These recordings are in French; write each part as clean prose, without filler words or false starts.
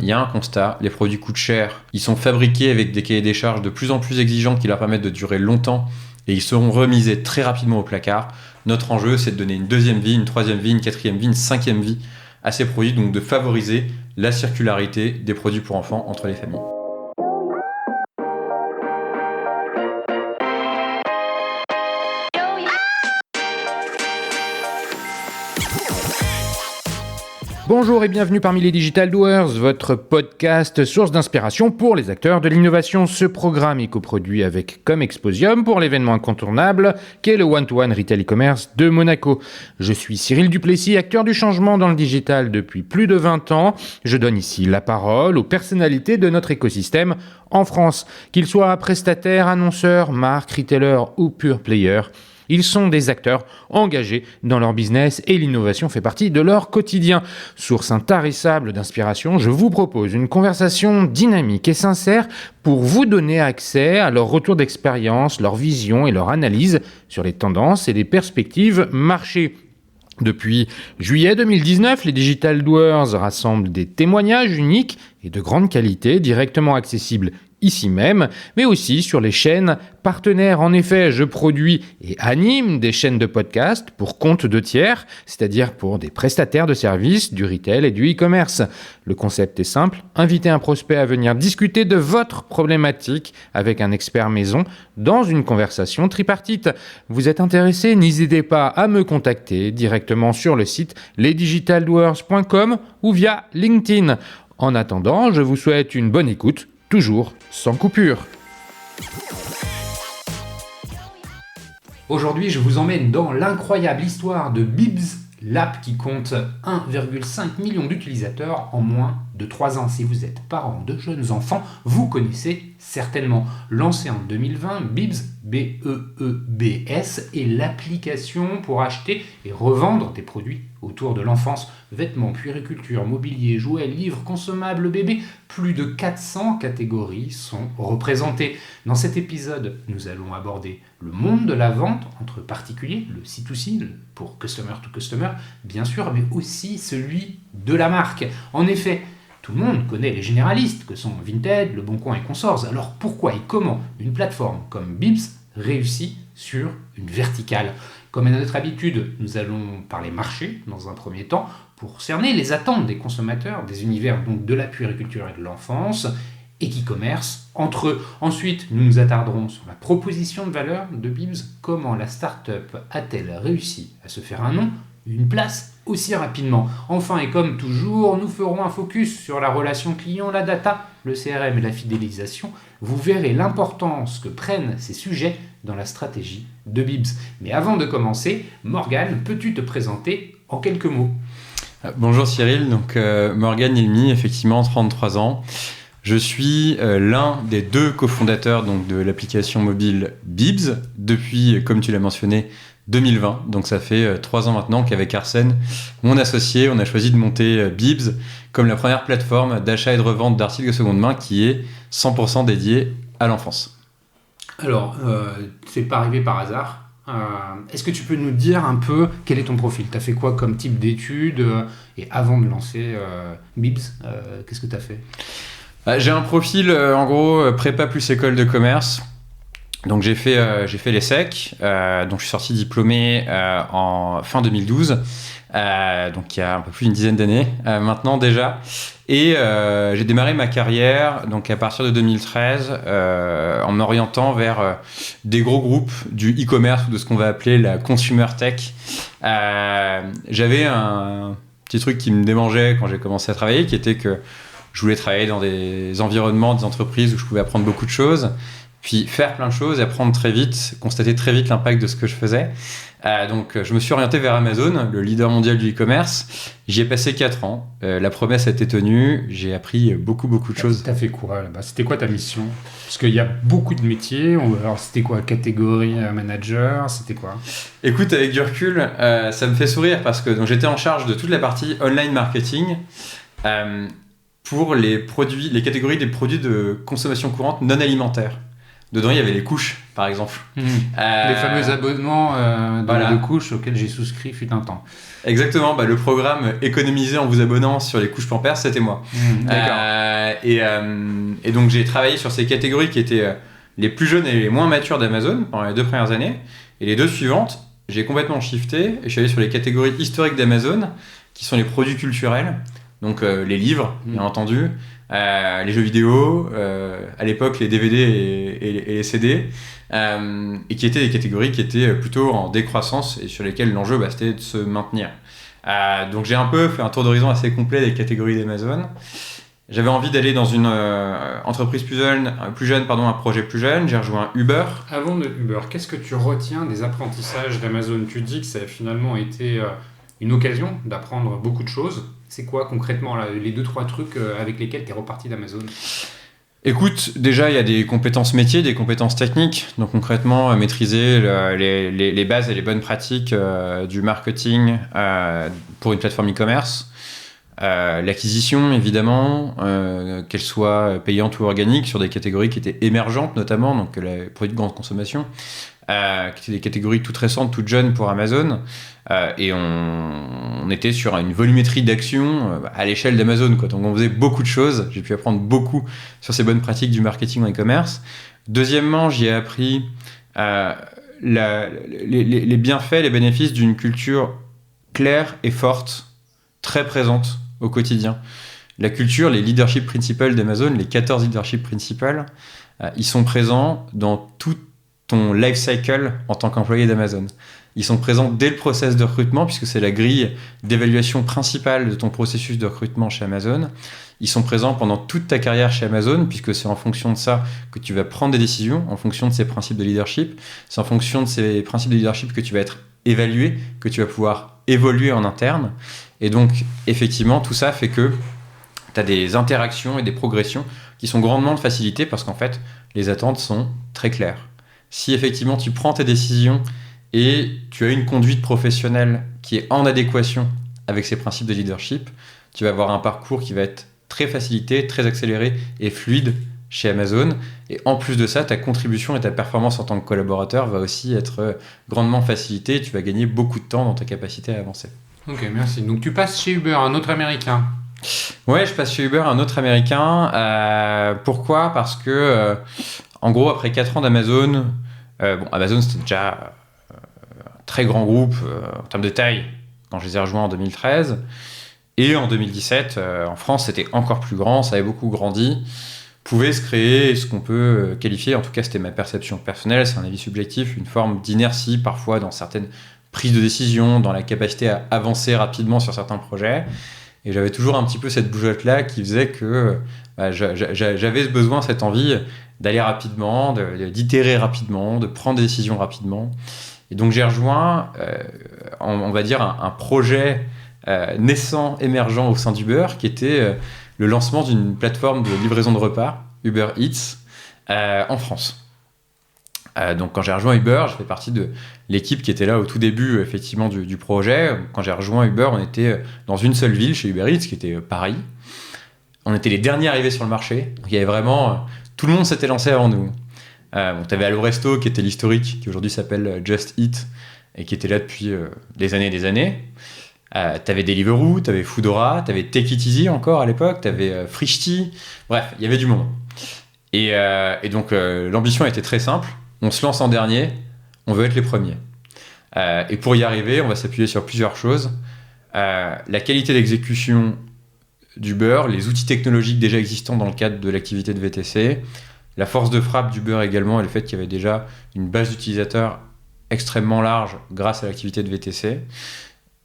Il y a un constat, les produits coûtent cher, ils sont fabriqués avec des cahiers des charges de plus en plus exigeants qui leur permettent de durer longtemps et ils seront remisés très rapidement au placard. Notre enjeu, c'est de donner une deuxième vie, une troisième vie, une quatrième vie, une cinquième vie à ces produits, donc de favoriser la circularité des produits pour enfants entre les familles. Bonjour et bienvenue parmi les Digital Doers, votre podcast source d'inspiration pour les acteurs de l'innovation. Ce programme est coproduit avec Comexposium pour l'événement incontournable qu'est le One-to-One Retail e-commerce de Monaco. Je suis Cyril Duplessis, acteur du changement dans le digital depuis plus de 20 ans. Je donne ici la parole aux personnalités de notre écosystème en France, qu'ils soient prestataires, annonceurs, marques, retailers ou pure players. Ils sont des acteurs engagés dans leur business et l'innovation fait partie de leur quotidien. Source intarissable d'inspiration, je vous propose une conversation dynamique et sincère pour vous donner accès à leur retour d'expérience, leur vision et leur analyse sur les tendances et les perspectives marché. Depuis juillet 2019, les Digital Doers rassemblent des témoignages uniques et de grande qualité directement accessibles ici même, mais aussi sur les chaînes partenaires. En effet, je produis et anime des chaînes de podcast pour compte de tiers, c'est-à-dire pour des prestataires de services, du retail et du e-commerce. Le concept est simple, inviter un prospect à venir discuter de votre problématique avec un expert maison dans une conversation tripartite. Vous êtes intéressé? N'hésitez pas à me contacter directement sur le site lesdigitaldoers.com ou via LinkedIn. En attendant, je vous souhaite une bonne écoute, toujours sans coupure. Aujourd'hui, je vous emmène dans l'incroyable histoire de Bibs, l'app qui compte 1,5 million d'utilisateurs en moins de 3 ans. Si vous êtes parent de jeunes enfants, vous connaissez certainement. Lancé en 2020, Bibs, B-E-E-B-S, est l'application pour acheter et revendre des produits autour de l'enfance. Vêtements, puériculture, mobilier, jouets, livres, consommables, bébés. Plus de 400 catégories sont représentées. Dans cet épisode, nous allons aborder le monde de la vente entre particuliers, le C2C, pour customer to customer, bien sûr, mais aussi celui de la marque. En effet, tout le monde connaît les généralistes que sont Vinted, Le Bon Coin et consorts. Alors pourquoi et comment une plateforme comme Bibs réussit sur une verticale? Comme à notre habitude, nous allons parler marché dans un premier temps pour cerner les attentes des consommateurs, des univers donc de la puériculture et de l'enfance et e-commerce entre eux. Ensuite, nous nous attarderons sur la proposition de valeur de Bibs. Comment la start-up a-t-elle réussi à se faire un nom, une place aussi rapidement? Enfin, et comme toujours, nous ferons un focus sur la relation client, la data, le CRM et la fidélisation. Vous verrez l'importance que prennent ces sujets dans la stratégie de Bibs. Mais avant de commencer, Morgane, peux-tu te présenter en quelques mots? Bonjour Cyril, donc Morgane Ilmy, effectivement 33 ans. Je suis l'un des deux cofondateurs donc, de l'application mobile Bibs depuis, comme tu l'as mentionné, 2020. Donc ça fait 3 ans maintenant qu'avec Arsène, mon associé, on a choisi de monter Bibs comme la première plateforme d'achat et de revente d'articles de seconde main qui est 100% dédiée à l'enfance. Alors, c'est pas arrivé par hasard. Est-ce que tu peux nous dire un peu quel est ton profil? Tu as fait quoi comme type d'études? Et avant de lancer Bibs, qu'est-ce que tu as fait? J'ai un profil, en gros, prépa plus école de commerce. Donc j'ai fait l'ESSEC, donc je suis sorti diplômé en fin 2012, donc il y a un peu plus d'une dizaine d'années maintenant déjà. Et j'ai démarré ma carrière donc à partir de 2013 en m'orientant vers des gros groupes du e-commerce ou de ce qu'on va appeler la consumer tech. J'avais un petit truc qui me démangeait quand j'ai commencé à travailler, qui était que je voulais travailler dans des environnements, des entreprises où je pouvais apprendre beaucoup de choses, puis faire plein de choses et apprendre très vite, constater très vite l'impact de ce que je faisais. Donc je me suis orienté vers Amazon, le leader mondial du e-commerce. J'y ai passé 4 ans. La promesse a été tenue. J'ai appris beaucoup de choses. T'as fait quoi là-bas? C'était quoi ta mission? Parce qu'il y a beaucoup de métiers. Alors c'était quoi? Catégorie manager? C'était quoi? Écoute, avec du recul, ça me fait sourire parce que donc, j'étais en charge de toute la partie online marketing pour les catégories des produits de consommation courante non alimentaires. Dedans, il y avait les couches, par par exemple. Les fameux abonnements voilà. de couches auxquels j'ai souscrit fut un temps. Exactement, le programme économisé en vous abonnant sur les couches Pampers, c'était moi. D'accord. Et donc j'ai travaillé sur ces catégories qui étaient les plus jeunes et les moins matures d'Amazon pendant les 2 premières années. Et les 2 suivantes, j'ai complètement shifté et je suis allé sur les catégories historiques d'Amazon, qui sont les produits culturels, donc les livres, bien entendu, les jeux vidéo, à l'époque les DVD et les CD, et qui étaient des catégories qui étaient plutôt en décroissance et sur lesquelles l'enjeu c'était de se maintenir. Donc j'ai un peu fait un tour d'horizon assez complet des catégories d'Amazon. J'avais envie d'aller dans une entreprise plus jeune, un projet plus jeune. J'ai rejoint Uber. Avant de Uber, qu'est-ce que tu retiens des apprentissages d'Amazon ? Tu dis que ça a finalement été une occasion d'apprendre beaucoup de choses. C'est quoi concrètement là, les 2-3 trucs avec lesquels tu es reparti d'Amazon ? Écoute, déjà il y a des compétences métiers, des compétences techniques. Donc concrètement, maîtriser les bases et les bonnes pratiques du marketing pour une plateforme e-commerce. L'acquisition évidemment, qu'elle soit payante ou organique, sur des catégories qui étaient émergentes notamment, donc les produits de grande consommation, qui étaient des catégories toutes récentes, toutes jeunes pour Amazon, et on était sur une volumétrie d'action à l'échelle d'Amazon, quoi. Donc on faisait beaucoup de choses, j'ai pu apprendre beaucoup sur ces bonnes pratiques du marketing en e-commerce. Deuxièmement, j'y ai appris les bienfaits, les bénéfices d'une culture claire et forte, très présente au quotidien. La culture, les leadership principles d'Amazon, les 14 leadership principles, ils sont présents dans tout ton life cycle en tant qu'employé d'Amazon. Ils sont présents dès le process de recrutement, puisque c'est la grille d'évaluation principale de ton processus de recrutement chez Amazon. Ils sont présents pendant toute ta carrière chez Amazon, puisque c'est en fonction de ça que tu vas prendre des décisions, en fonction de ces principes de leadership. C'est en fonction de ces principes de leadership que tu vas être évalué, que tu vas pouvoir évoluer en interne. Et donc, effectivement, tout ça fait que tu as des interactions et des progressions qui sont grandement facilitées parce qu'en fait, les attentes sont très claires. Si effectivement tu prends tes décisions et tu as une conduite professionnelle qui est en adéquation avec ces principes de leadership, tu vas avoir un parcours qui va être très facilité, très accéléré et fluide chez Amazon. Et en plus de ça, ta contribution et ta performance en tant que collaborateur va aussi être grandement facilitée. Tu vas gagner beaucoup de temps dans ta capacité à avancer. Ok, merci. Donc tu passes chez Uber, un autre américain. Ouais, je passe chez Uber, un autre américain. Pourquoi ? Parce que, en gros, après 4 ans d'Amazon, Amazon c'était déjà un très grand groupe en termes de taille quand je les ai rejoints en 2013. Et en 2017, en France, c'était encore plus grand, ça avait beaucoup grandi. Pouvait se créer ce qu'on peut qualifier, en tout cas c'était ma perception personnelle, c'est un avis subjectif, une forme d'inertie parfois dans certaines prises de décision, dans la capacité à avancer rapidement sur certains projets. Et j'avais toujours un petit peu cette bougeotte-là qui faisait que j'avais besoin, cette envie d'aller rapidement, d'itérer rapidement, de prendre des décisions rapidement. Et donc j'ai rejoint, on va dire, un projet naissant, émergent au sein d'Uber, qui était le lancement d'une plateforme de livraison de repas, Uber Eats, en France. Donc quand j'ai rejoint Uber, je fais partie de l'équipe qui était là au tout début effectivement du projet. Quand j'ai rejoint Uber, on était dans une seule ville chez Uber Eats, qui était Paris. On était les derniers arrivés sur le marché. Donc il y avait vraiment... tout le monde s'était lancé avant nous. T'avais Allo Resto, qui était l'historique, qui aujourd'hui s'appelle Just Eat, et qui était là depuis des années et des années. T'avais Deliveroo, t'avais Foodora, t'avais Take It Easy encore à l'époque, t'avais Frishti. Bref, il y avait du monde. Et donc l'ambition était très simple. On se lance en dernier, on veut être les premiers. Et pour y arriver, on va s'appuyer sur plusieurs choses. La qualité d'exécution d'Uber, les outils technologiques déjà existants dans le cadre de l'activité de VTC, la force de frappe d'Uber également, et le fait qu'il y avait déjà une base d'utilisateurs extrêmement large grâce à l'activité de VTC.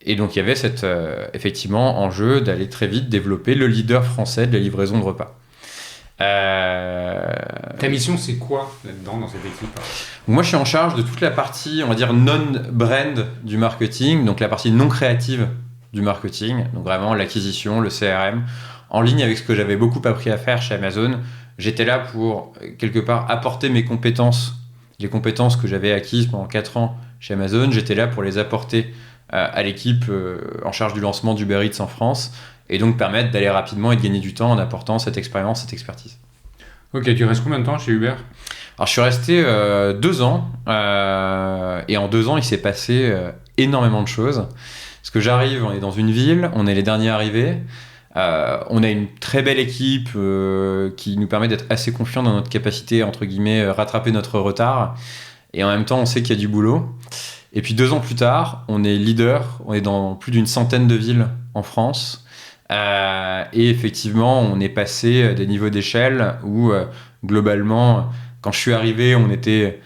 Et donc il y avait cet effectivement enjeu d'aller très vite développer le leader français de la livraison de repas. Ta mission, c'est quoi là-dedans, dans cette équipe ? Moi, je suis en charge de toute la partie, on va dire, non-brand du marketing, donc la partie non créative du marketing, donc vraiment l'acquisition, le CRM, en ligne avec ce que j'avais beaucoup appris à faire chez Amazon. J'étais là pour, quelque part, apporter mes compétences, les compétences que j'avais acquises pendant 4 ans chez Amazon. J'étais là pour les apporter à l'équipe en charge du lancement d'Uber Eats en France, et donc permettre d'aller rapidement et de gagner du temps en apportant cette expérience, cette expertise. Ok, tu restes combien de temps chez Uber ? Alors je suis resté 2 ans et en 2 ans il s'est passé énormément de choses. Parce que j'arrive, on est dans une ville, on est les derniers arrivés, on a une très belle équipe qui nous permet d'être assez confiants dans notre capacité entre guillemets rattraper notre retard et en même temps on sait qu'il y a du boulot. Et puis 2 ans plus tard, on est leader, on est dans plus d'une centaine de villes en France. Et effectivement, on est passé à des niveaux d'échelle où, globalement, quand je suis arrivé, on était,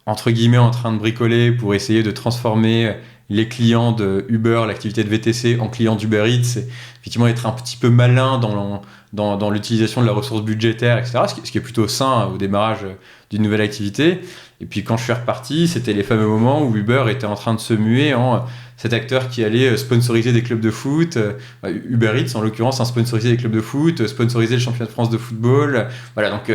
entre guillemets, en train de bricoler pour essayer de transformer les clients de Uber, l'activité de VTC, en clients d'Uber Eats. Et effectivement, être un petit peu malin dans l'utilisation de la ressource budgétaire, etc. Ce qui est plutôt sain au démarrage d'une nouvelle activité. Et puis quand je suis reparti, c'était les fameux moments où Uber était en train de se muer en cet acteur qui allait sponsoriser des clubs de foot, Uber Eats en l'occurrence, sponsoriser des clubs de foot, sponsoriser le championnat de France de football. Voilà, donc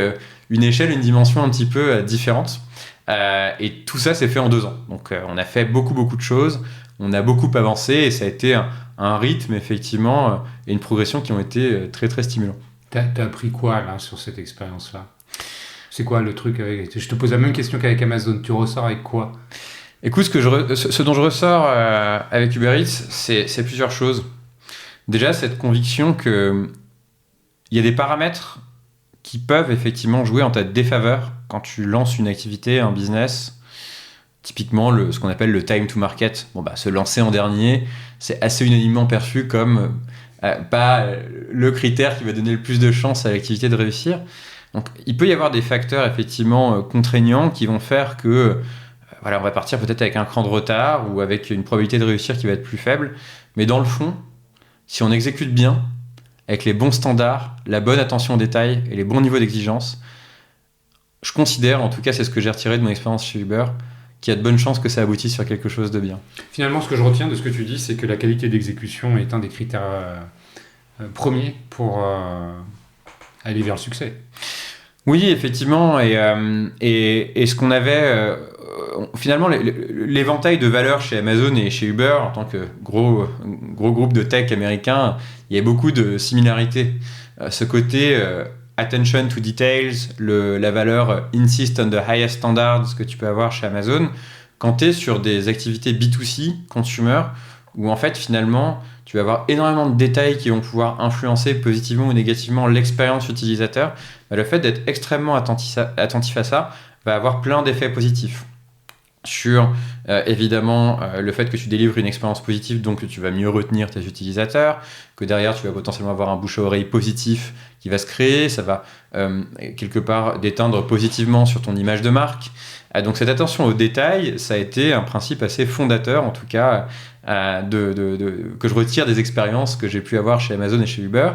une échelle, une dimension un petit peu différente. Et tout ça s'est fait en 2 ans. Donc on a fait beaucoup de choses, on a beaucoup avancé et ça a été un rythme effectivement et une progression qui ont été très stimulants. T'as appris quoi là sur cette expérience-là ? C'est quoi le truc avec... Je te pose la même question qu'avec Amazon. Tu ressors avec quoi ? Écoute, ce dont je ressors avec Uber Eats, c'est plusieurs choses. Déjà, cette conviction qu'il y a des paramètres qui peuvent effectivement jouer en ta défaveur quand tu lances une activité, un business. Typiquement, ce qu'on appelle le time to market. Se lancer en dernier, c'est assez unanimement perçu comme pas le critère qui va donner le plus de chances à l'activité de réussir. Donc, il peut y avoir des facteurs effectivement contraignants qui vont faire que on va partir peut-être avec un cran de retard ou avec une probabilité de réussir qui va être plus faible. Mais dans le fond, si on exécute bien, avec les bons standards, la bonne attention aux détails et les bons niveaux d'exigence, je considère, en tout cas c'est ce que j'ai retiré de mon expérience chez Uber, qu'il y a de bonnes chances que ça aboutisse sur quelque chose de bien. Finalement, ce que je retiens de ce que tu dis, c'est que la qualité d'exécution est un des critères premiers pour aller vers le succès. Oui, effectivement, et ce qu'on avait, finalement, l'éventail de valeurs chez Amazon et chez Uber, en tant que gros groupe de tech américain, il y a beaucoup de similarités. Ce côté attention to details, la valeur insist on the highest standards que tu peux avoir chez Amazon, quand tu es sur des activités B2C, consumer, où en fait, finalement, tu vas avoir énormément de détails qui vont pouvoir influencer positivement ou négativement l'expérience utilisateur. Le fait d'être extrêmement attentif à ça va avoir plein d'effets positifs. Sur, évidemment, le fait que tu délivres une expérience positive, donc que tu vas mieux retenir tes utilisateurs, que derrière, tu vas potentiellement avoir un bouche à oreille positif qui va se créer, ça va, quelque part, déteindre positivement sur ton image de marque. Donc cette attention aux détails, ça a été un principe assez fondateur, en tout cas, que je retire des expériences que j'ai pu avoir chez Amazon et chez Uber.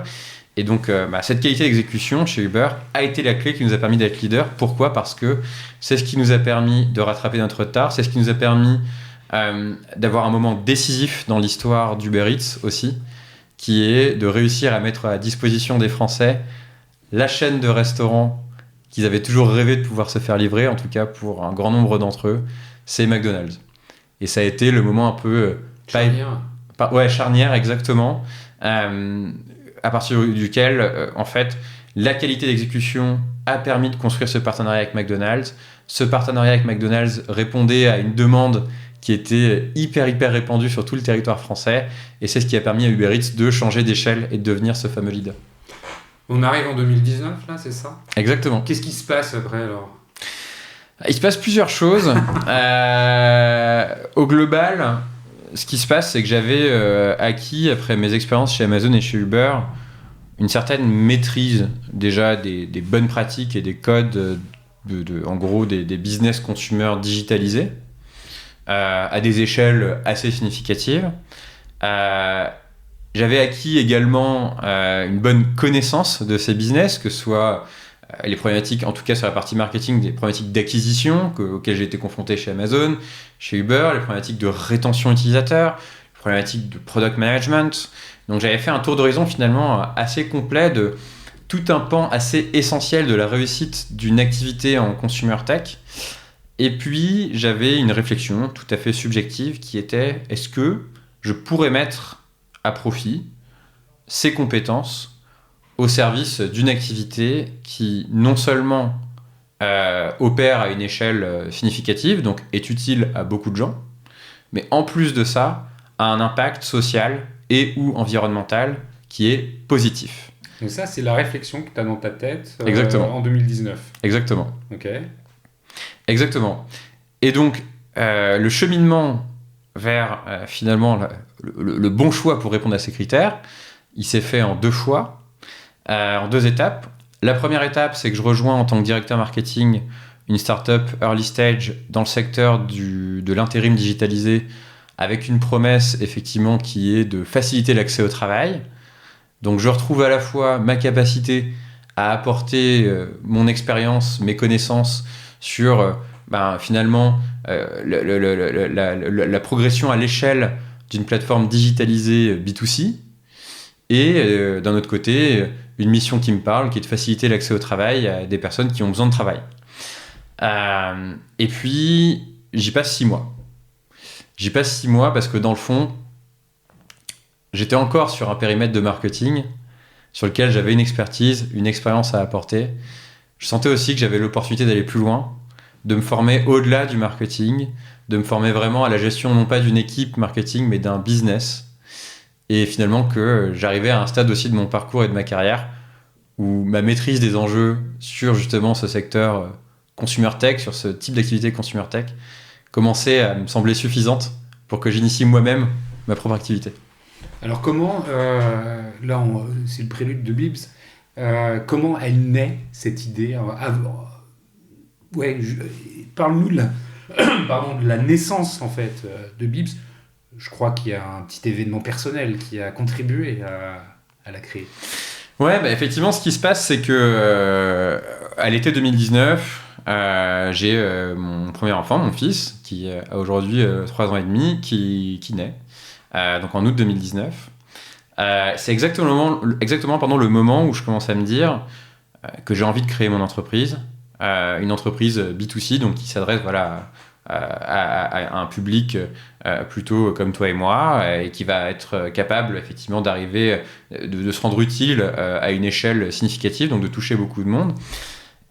Et donc, cette qualité d'exécution chez Uber a été la clé qui nous a permis d'être leader. Pourquoi ? Parce que c'est ce qui nous a permis de rattraper notre retard, c'est ce qui nous a permis d'avoir un moment décisif dans l'histoire d'Uber Eats aussi, qui est de réussir à mettre à disposition des Français la chaîne de restaurants qu'ils avaient toujours rêvé de pouvoir se faire livrer, en tout cas pour un grand nombre d'entre eux, c'est McDonald's. Et ça a été le moment un peu... charnière, exactement. À partir duquel, en fait, la qualité d'exécution a permis de construire ce partenariat avec McDonald's. Ce partenariat avec McDonald's répondait à une demande qui était hyper répandue sur tout le territoire français. Et c'est ce qui a permis à Uber Eats de changer d'échelle et de devenir ce fameux leader. On arrive en 2019, là, c'est ça ? Exactement. Qu'est-ce qui se passe après, alors ? Il se passe plusieurs choses. Au global, ce qui se passe, c'est que j'avais acquis, après mes expériences chez Amazon et chez Uber, une certaine maîtrise déjà des bonnes pratiques et des codes, en gros, des business consumer digitalisés, à des échelles assez significatives. J'avais acquis également une bonne connaissance de ces business, que ce soit les problématiques, en tout cas sur la partie marketing, des problématiques d'acquisition auxquelles j'ai été confronté chez Amazon, chez Uber, les problématiques de rétention utilisateur, les problématiques de product management. Donc j'avais fait un tour d'horizon finalement assez complet de tout un pan assez essentiel de la réussite d'une activité en consumer tech. Et puis j'avais une réflexion tout à fait subjective qui était: est-ce que je pourrais mettre à profit ces compétences au service d'une activité qui non seulement opère à une échelle significative, donc est utile à beaucoup de gens, mais en plus de ça, a un impact social et ou environnemental qui est positif. Donc ça, c'est la réflexion que tu as dans ta tête Exactement. En 2019. Exactement. Ok. Exactement. Et donc, le cheminement vers finalement le bon choix pour répondre à ces critères, il s'est fait en 2 fois, en 2 étapes. La première étape, c'est que je rejoins en tant que directeur marketing une startup early stage dans le secteur de l'intérim digitalisé, avec une promesse effectivement qui est de faciliter l'accès au travail. Donc je retrouve à la fois ma capacité à apporter mon expérience, mes connaissances sur finalement la progression à l'échelle d'une plateforme digitalisée B2C, et d'un autre côté, une mission qui me parle, qui est de faciliter l'accès au travail à des personnes qui ont besoin de travail. Et puis, j'y passe 6 mois. J'y passe 6 mois parce que dans le fond, j'étais encore sur un périmètre de marketing sur lequel j'avais une expertise, une expérience à apporter. Je sentais aussi que j'avais l'opportunité d'aller plus loin, de me former au-delà du marketing, de me former vraiment à la gestion non pas d'une équipe marketing, mais d'un business. Et finalement que j'arrivais à un stade aussi de mon parcours et de ma carrière où ma maîtrise des enjeux sur justement ce secteur consumer tech, sur ce type d'activité consumer tech, commençait à me sembler suffisante pour que j'initie moi-même ma propre activité. Alors comment, là c'est le prélude de Bibs, comment elle naît cette idée parle-nous de la naissance en fait de Bibs. Je crois qu'il y a un petit événement personnel qui a contribué à la créer. Ouais, effectivement, ce qui se passe, c'est que à l'été 2019, j'ai mon premier enfant, mon fils, qui a aujourd'hui 3 ans et demi, qui naît, donc en août 2019. C'est exactement le moment où je commence à me dire que j'ai envie de créer mon entreprise, une entreprise B2C, donc qui s'adresse à un public plutôt comme toi et moi, et qui va être capable effectivement d'arriver, de se rendre utile à une échelle significative, donc de toucher beaucoup de monde.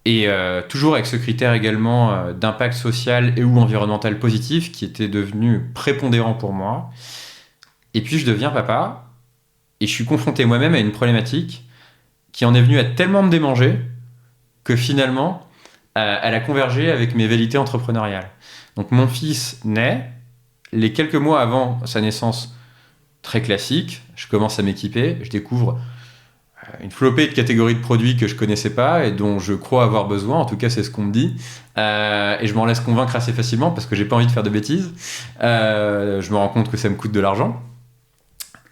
Et toujours avec ce critère également d'impact social et ou environnemental positif qui était devenu prépondérant pour moi. Et puis je deviens papa et je suis confronté moi-même à une problématique qui en est venue à tellement me démanger que finalement elle a convergé avec mes velléités entrepreneuriales. Donc mon fils naît, les quelques mois avant sa naissance, très classique, je commence à m'équiper, je découvre une flopée de catégories de produits que je connaissais pas et dont je crois avoir besoin, en tout cas c'est ce qu'on me dit, et je m'en laisse convaincre assez facilement parce que j'ai pas envie de faire de bêtises. Je me rends compte que ça me coûte de l'argent.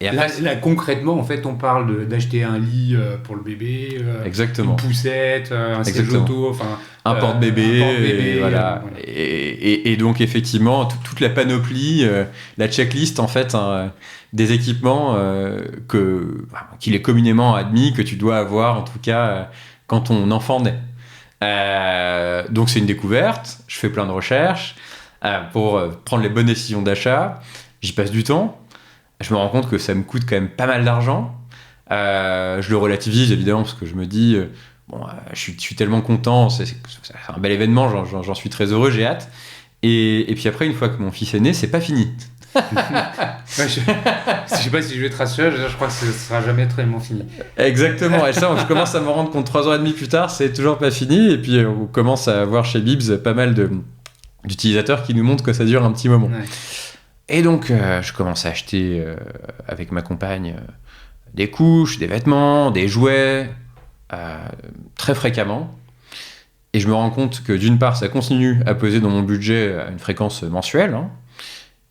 Et après, là, concrètement, en fait, on parle d'acheter un lit pour le bébé, exactement. Une poussette, un siège auto, un porte-bébé, voilà. Et donc effectivement, toute la panoplie, la checklist en fait, des équipements qu'il est communément admis que tu dois avoir, en tout cas quand ton enfant naît. Donc c'est une découverte, je fais plein de recherches pour prendre les bonnes décisions d'achat, j'y passe du temps. Je me rends compte que ça me coûte quand même pas mal d'argent. Je le relativise évidemment parce que je me dis je suis tellement content, c'est un bel événement, j'en suis très heureux, j'ai hâte. Et puis après, une fois que mon fils est né, c'est pas fini. Je sais pas si je vais te rassurer, je crois que ce sera jamais tellement fini. Exactement, et ça, je commence à me rendre compte 3 ans et demi plus tard, c'est toujours pas fini. Et puis on commence à voir chez Bibs pas mal d'utilisateurs qui nous montrent que ça dure un petit moment. Ouais. Et donc, je commence à acheter avec ma compagne des couches, des vêtements, des jouets, très fréquemment. Et je me rends compte que d'une part, ça continue à peser dans mon budget à une fréquence mensuelle. Hein.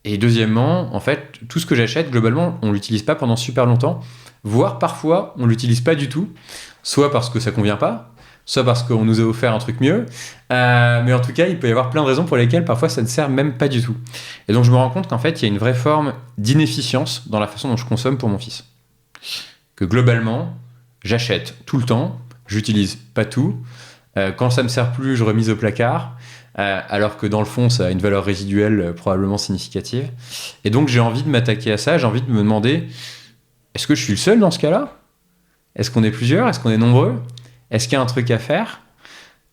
Et deuxièmement, en fait, tout ce que j'achète, globalement, on ne l'utilise pas pendant super longtemps. Voire parfois, on ne l'utilise pas du tout. Soit parce que ça ne convient pas, soit parce qu'on nous a offert un truc mieux. Mais en tout cas, il peut y avoir plein de raisons pour lesquelles parfois ça ne sert même pas du tout. Et donc je me rends compte qu'en fait, il y a une vraie forme d'inefficience dans la façon dont je consomme pour mon fils. Que globalement, j'achète tout le temps, j'utilise pas tout. Quand ça me sert plus, je remise au placard. Alors que dans le fond, ça a une valeur résiduelle probablement significative. Et donc j'ai envie de m'attaquer à ça, j'ai envie de me demander, est-ce que je suis le seul dans ce cas-là ? Est-ce qu'on est plusieurs ? Est-ce qu'on est nombreux ? Est-ce qu'il y a un truc à faire ?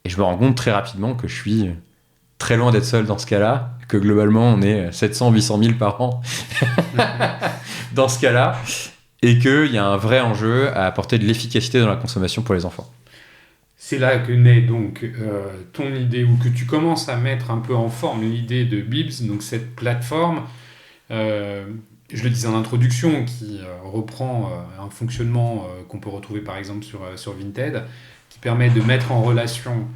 Et je me rends compte très rapidement que je suis très loin d'être seul dans ce cas-là, que globalement, on est 700, 800 000 par an dans ce cas-là, et qu'il y a un vrai enjeu à apporter de l'efficacité dans la consommation pour les enfants. C'est là que naît donc ton idée, ou que tu commences à mettre un peu en forme l'idée de Bibs, donc cette plateforme, je le disais en introduction, qui reprend un fonctionnement qu'on peut retrouver par exemple sur Vinted, qui permet de mettre en relation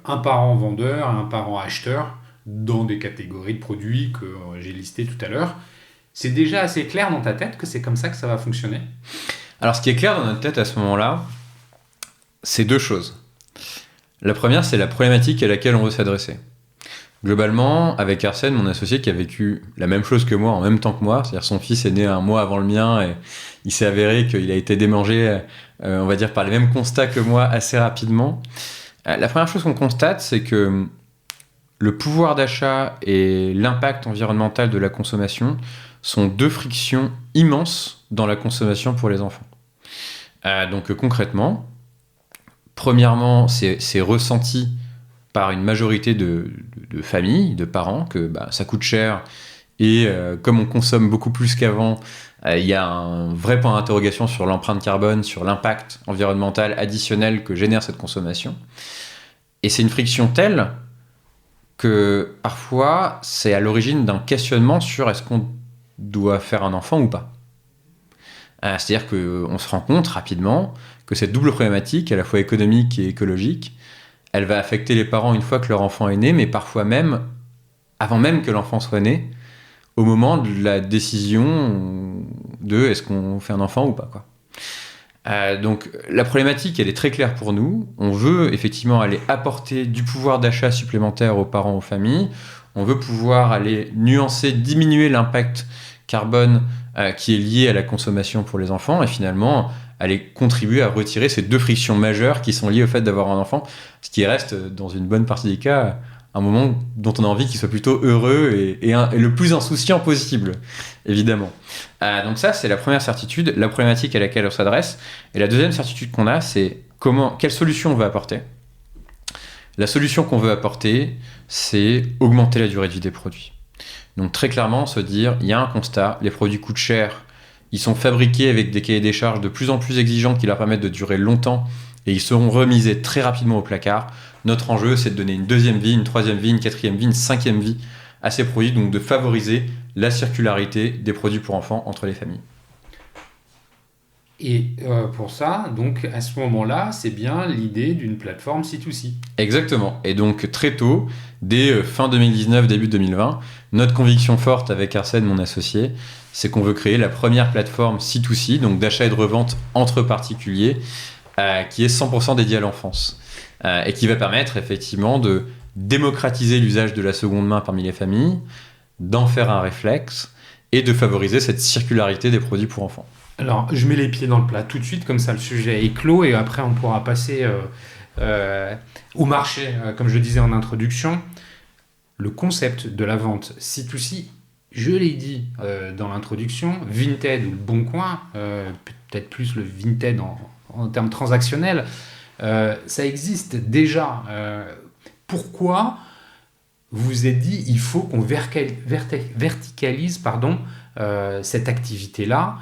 un parent vendeur et un parent acheteur dans des catégories de produits que j'ai listées tout à l'heure. C'est déjà assez clair dans ta tête que c'est comme ça que ça va fonctionner? Alors, ce qui est clair dans notre tête à ce moment-là, c'est deux choses. La première, c'est la problématique à laquelle on veut s'adresser. Globalement, avec Arsène, mon associé qui a vécu la même chose que moi en même temps que moi, c'est-à-dire son fils est né un mois avant le mien et il s'est avéré qu'il a été démangé, on va dire, par les mêmes constats que moi assez rapidement. La première chose qu'on constate, c'est que le pouvoir d'achat et l'impact environnemental de la consommation sont deux frictions immenses dans la consommation pour les enfants. Donc concrètement, premièrement, c'est ressenti par une majorité de familles, de parents, que ça coûte cher et comme on consomme beaucoup plus qu'avant, il y a un vrai point d'interrogation sur l'empreinte carbone, sur l'impact environnemental additionnel que génère cette consommation. Et c'est une friction telle que parfois c'est à l'origine d'un questionnement sur est-ce qu'on doit faire un enfant ou pas. C'est-à-dire qu'on se rend compte rapidement que cette double problématique, à la fois économique et écologique, elle va affecter les parents une fois que leur enfant est né, mais parfois même, avant même que l'enfant soit né, au moment de la décision de est-ce qu'on fait un enfant ou pas, quoi. Donc la problématique, elle est très claire pour nous. On veut effectivement aller apporter du pouvoir d'achat supplémentaire aux parents, aux familles. On veut pouvoir aller nuancer, diminuer l'impact carbone qui est lié à la consommation pour les enfants et finalement aller contribuer à retirer ces deux frictions majeures qui sont liées au fait d'avoir un enfant, ce qui reste dans une bonne partie des cas un moment dont on a envie qu'il soit plutôt heureux et le plus insouciant possible, évidemment. Donc ça, c'est la première certitude, la problématique à laquelle on s'adresse. Et la deuxième certitude qu'on a, c'est quelle solution on veut apporter. La solution qu'on veut apporter, c'est augmenter la durée de vie des produits. Donc très clairement, se dire, il y a un constat, les produits coûtent cher, ils sont fabriqués avec des cahiers des charges de plus en plus exigeants qui leur permettent de durer longtemps et ils seront remisés très rapidement au placard. Notre enjeu, c'est de donner une deuxième vie, une troisième vie, une quatrième vie, une cinquième vie à ces produits, donc de favoriser la circularité des produits pour enfants entre les familles. Et pour ça, donc à ce moment-là, c'est bien l'idée d'une plateforme C2C. Exactement. Et donc très tôt, dès fin 2019, début 2020, notre conviction forte avec Arsène, mon associé, c'est qu'on veut créer la première plateforme C2C, donc d'achat et de revente entre particuliers, qui est 100% dédiée à l'enfance. Et qui va permettre effectivement de démocratiser l'usage de la seconde main parmi les familles, d'en faire un réflexe et de favoriser cette circularité des produits pour enfants. Alors, je mets les pieds dans le plat tout de suite, comme ça le sujet est clos, et après on pourra passer au marché, comme je le disais en introduction. Le concept de la vente C2C, je l'ai dit dans l'introduction, Vinted ou le Bon Coin, peut-être plus le Vinted en termes transactionnels, ça existe déjà. Pourquoi vous vous êtes dit il faut qu'on verticalise cette activité-là?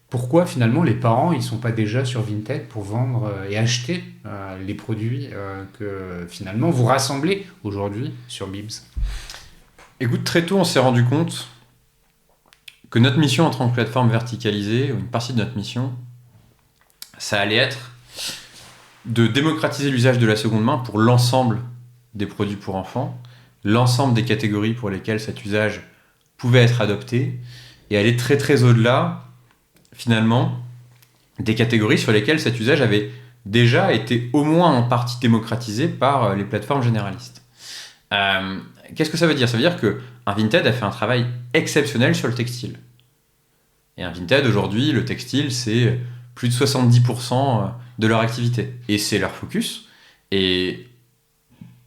Pourquoi finalement les parents ils sont pas déjà sur Vinted pour vendre et acheter les produits que finalement vous rassemblez aujourd'hui sur Bibs? Écoute, très tôt on s'est rendu compte que notre mission en tant que plateforme verticalisée, ou une partie de notre mission, ça allait être de démocratiser l'usage de la seconde main pour l'ensemble des produits pour enfants, l'ensemble des catégories pour lesquelles cet usage pouvait être adopté, et aller très très au-delà, finalement, des catégories sur lesquelles cet usage avait déjà été au moins en partie démocratisé par les plateformes généralistes. Qu'est-ce que ça veut dire? Ça veut dire qu'un Vinted a fait un travail exceptionnel sur le textile. Et un Vinted, aujourd'hui, le textile, c'est plus de 70% de leur activité. Et c'est leur focus. Et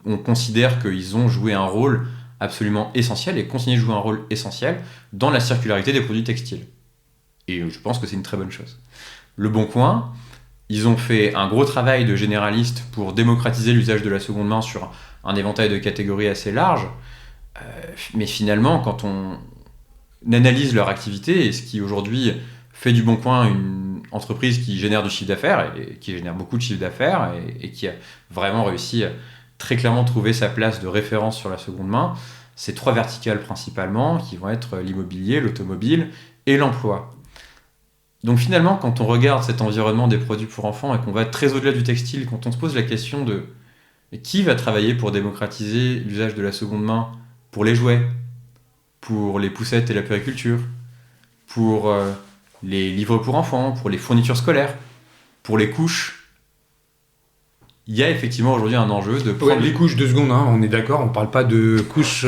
on considère qu'ils ont joué un rôle absolument essentiel et continuent de jouer un rôle essentiel dans la circularité des produits textiles. Et je pense que c'est une très bonne chose. Le Bon Coin, ils ont fait un gros travail de généraliste pour démocratiser l'usage de la seconde main sur un éventail de catégories assez large. Mais finalement, quand on analyse leur activité, et ce qui aujourd'hui fait du Bon Coin une entreprise qui génère du chiffre d'affaires, et qui génère beaucoup de chiffre d'affaires, et qui a vraiment réussi à très clairement trouver sa place de référence sur la seconde main, c'est 3 verticales principalement, qui vont être l'immobilier, l'automobile et l'emploi. Donc finalement, quand on regarde cet environnement des produits pour enfants et qu'on va très au-delà du textile, quand on se pose la question de qui va travailler pour démocratiser l'usage de la seconde main pour les jouets, pour les poussettes et la puériculture, pour les livres pour enfants, pour les fournitures scolaires, pour les couches, il y a effectivement aujourd'hui un enjeu de prendre... les couches, 2 secondes, on est d'accord, on parle pas de couches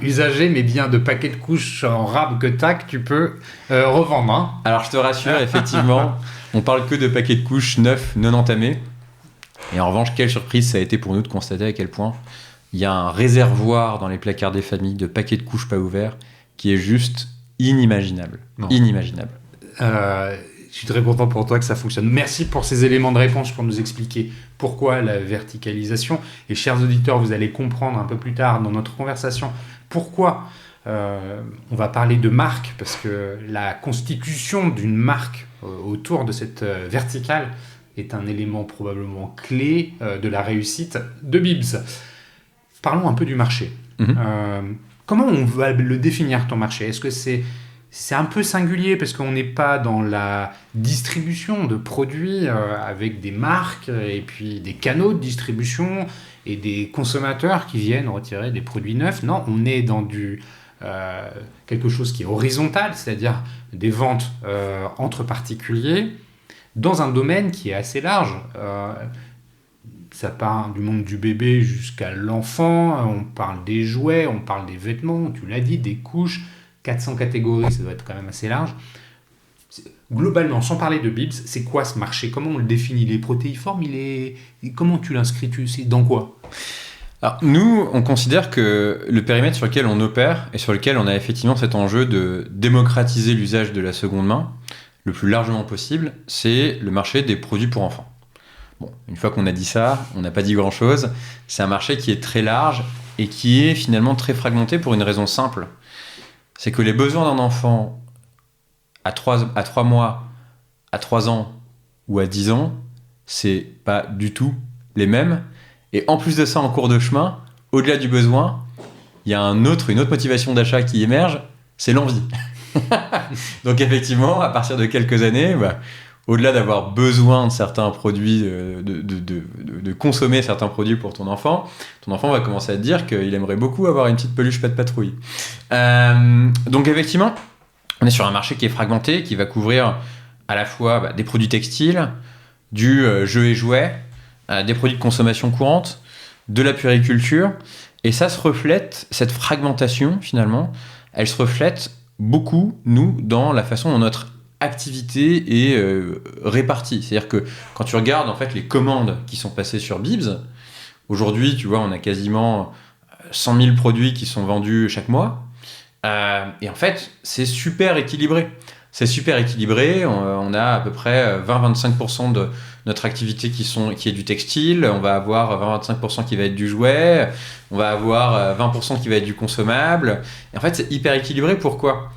usagées, mais bien de paquets de couches en rab que tu peux revendre. Alors je te rassure, effectivement, on parle que de paquets de couches neufs, non entamés. Et en revanche, quelle surprise ça a été pour nous de constater à quel point il y a un réservoir dans les placards des familles de paquets de couches pas ouverts qui est juste inimaginable. Non. Inimaginable. Je suis très content pour toi que ça fonctionne. Merci pour ces éléments de réponse pour nous expliquer pourquoi la verticalisation. Et chers auditeurs, vous allez comprendre un peu plus tard dans notre conversation pourquoi on va parler de marque, parce que la constitution d'une marque autour de cette verticale est un élément probablement clé de la réussite de Bibs. Parlons un peu du marché. Comment on va le définir, ton marché ? Est-ce que c'est un peu singulier parce qu'on n'est pas dans la distribution de produits avec des marques et puis des canaux de distribution et des consommateurs qui viennent retirer des produits neufs. Non, on est dans quelque chose qui est horizontal, c'est-à-dire des ventes entre particuliers dans un domaine qui est assez large. Ça part du monde du bébé jusqu'à l'enfant, on parle des jouets, on parle des vêtements, tu l'as dit, des couches, 400 catégories, ça doit être quand même assez large. Globalement, sans parler de Bibs, c'est quoi ce marché ? Comment on le définit ? Il est protéiforme, comment tu l'inscris ? C'est dans quoi ? Alors, nous, on considère que le périmètre sur lequel on opère et sur lequel on a effectivement cet enjeu de démocratiser l'usage de la seconde main le plus largement possible, c'est le marché des produits pour enfants. Bon, une fois qu'on a dit ça, on n'a pas dit grand-chose. C'est un marché qui est très large et qui est finalement très fragmenté pour une raison simple. C'est que les besoins d'un enfant à 3 mois, à 3 ans ou à 10 ans, c'est pas du tout les mêmes. Et en plus de ça, en cours de chemin, au-delà du besoin, il y a une autre motivation d'achat qui émerge, c'est l'envie. Donc effectivement, à partir de quelques années, au-delà d'avoir besoin de certains produits, de consommer certains produits pour ton enfant va commencer à te dire qu'il aimerait beaucoup avoir une petite peluche Pat' Patrouille. Donc effectivement, on est sur un marché qui est fragmenté, qui va couvrir à la fois des produits textiles, du jeu et jouets, des produits de consommation courante, de la puériculture, et ça se reflète, cette fragmentation finalement, elle se reflète beaucoup, nous, dans la façon dont notre activité est répartie. C'est-à-dire que quand tu regardes en fait les commandes qui sont passées sur Bibs, aujourd'hui, tu vois, on a quasiment 100 000 produits qui sont vendus chaque mois. Et en fait, c'est super équilibré. C'est super équilibré. On a à peu près 20-25% de notre activité qui est du textile. On va avoir 20-25% qui va être du jouet. On va avoir 20% qui va être du consommable. Et en fait, c'est hyper équilibré. Pourquoi ?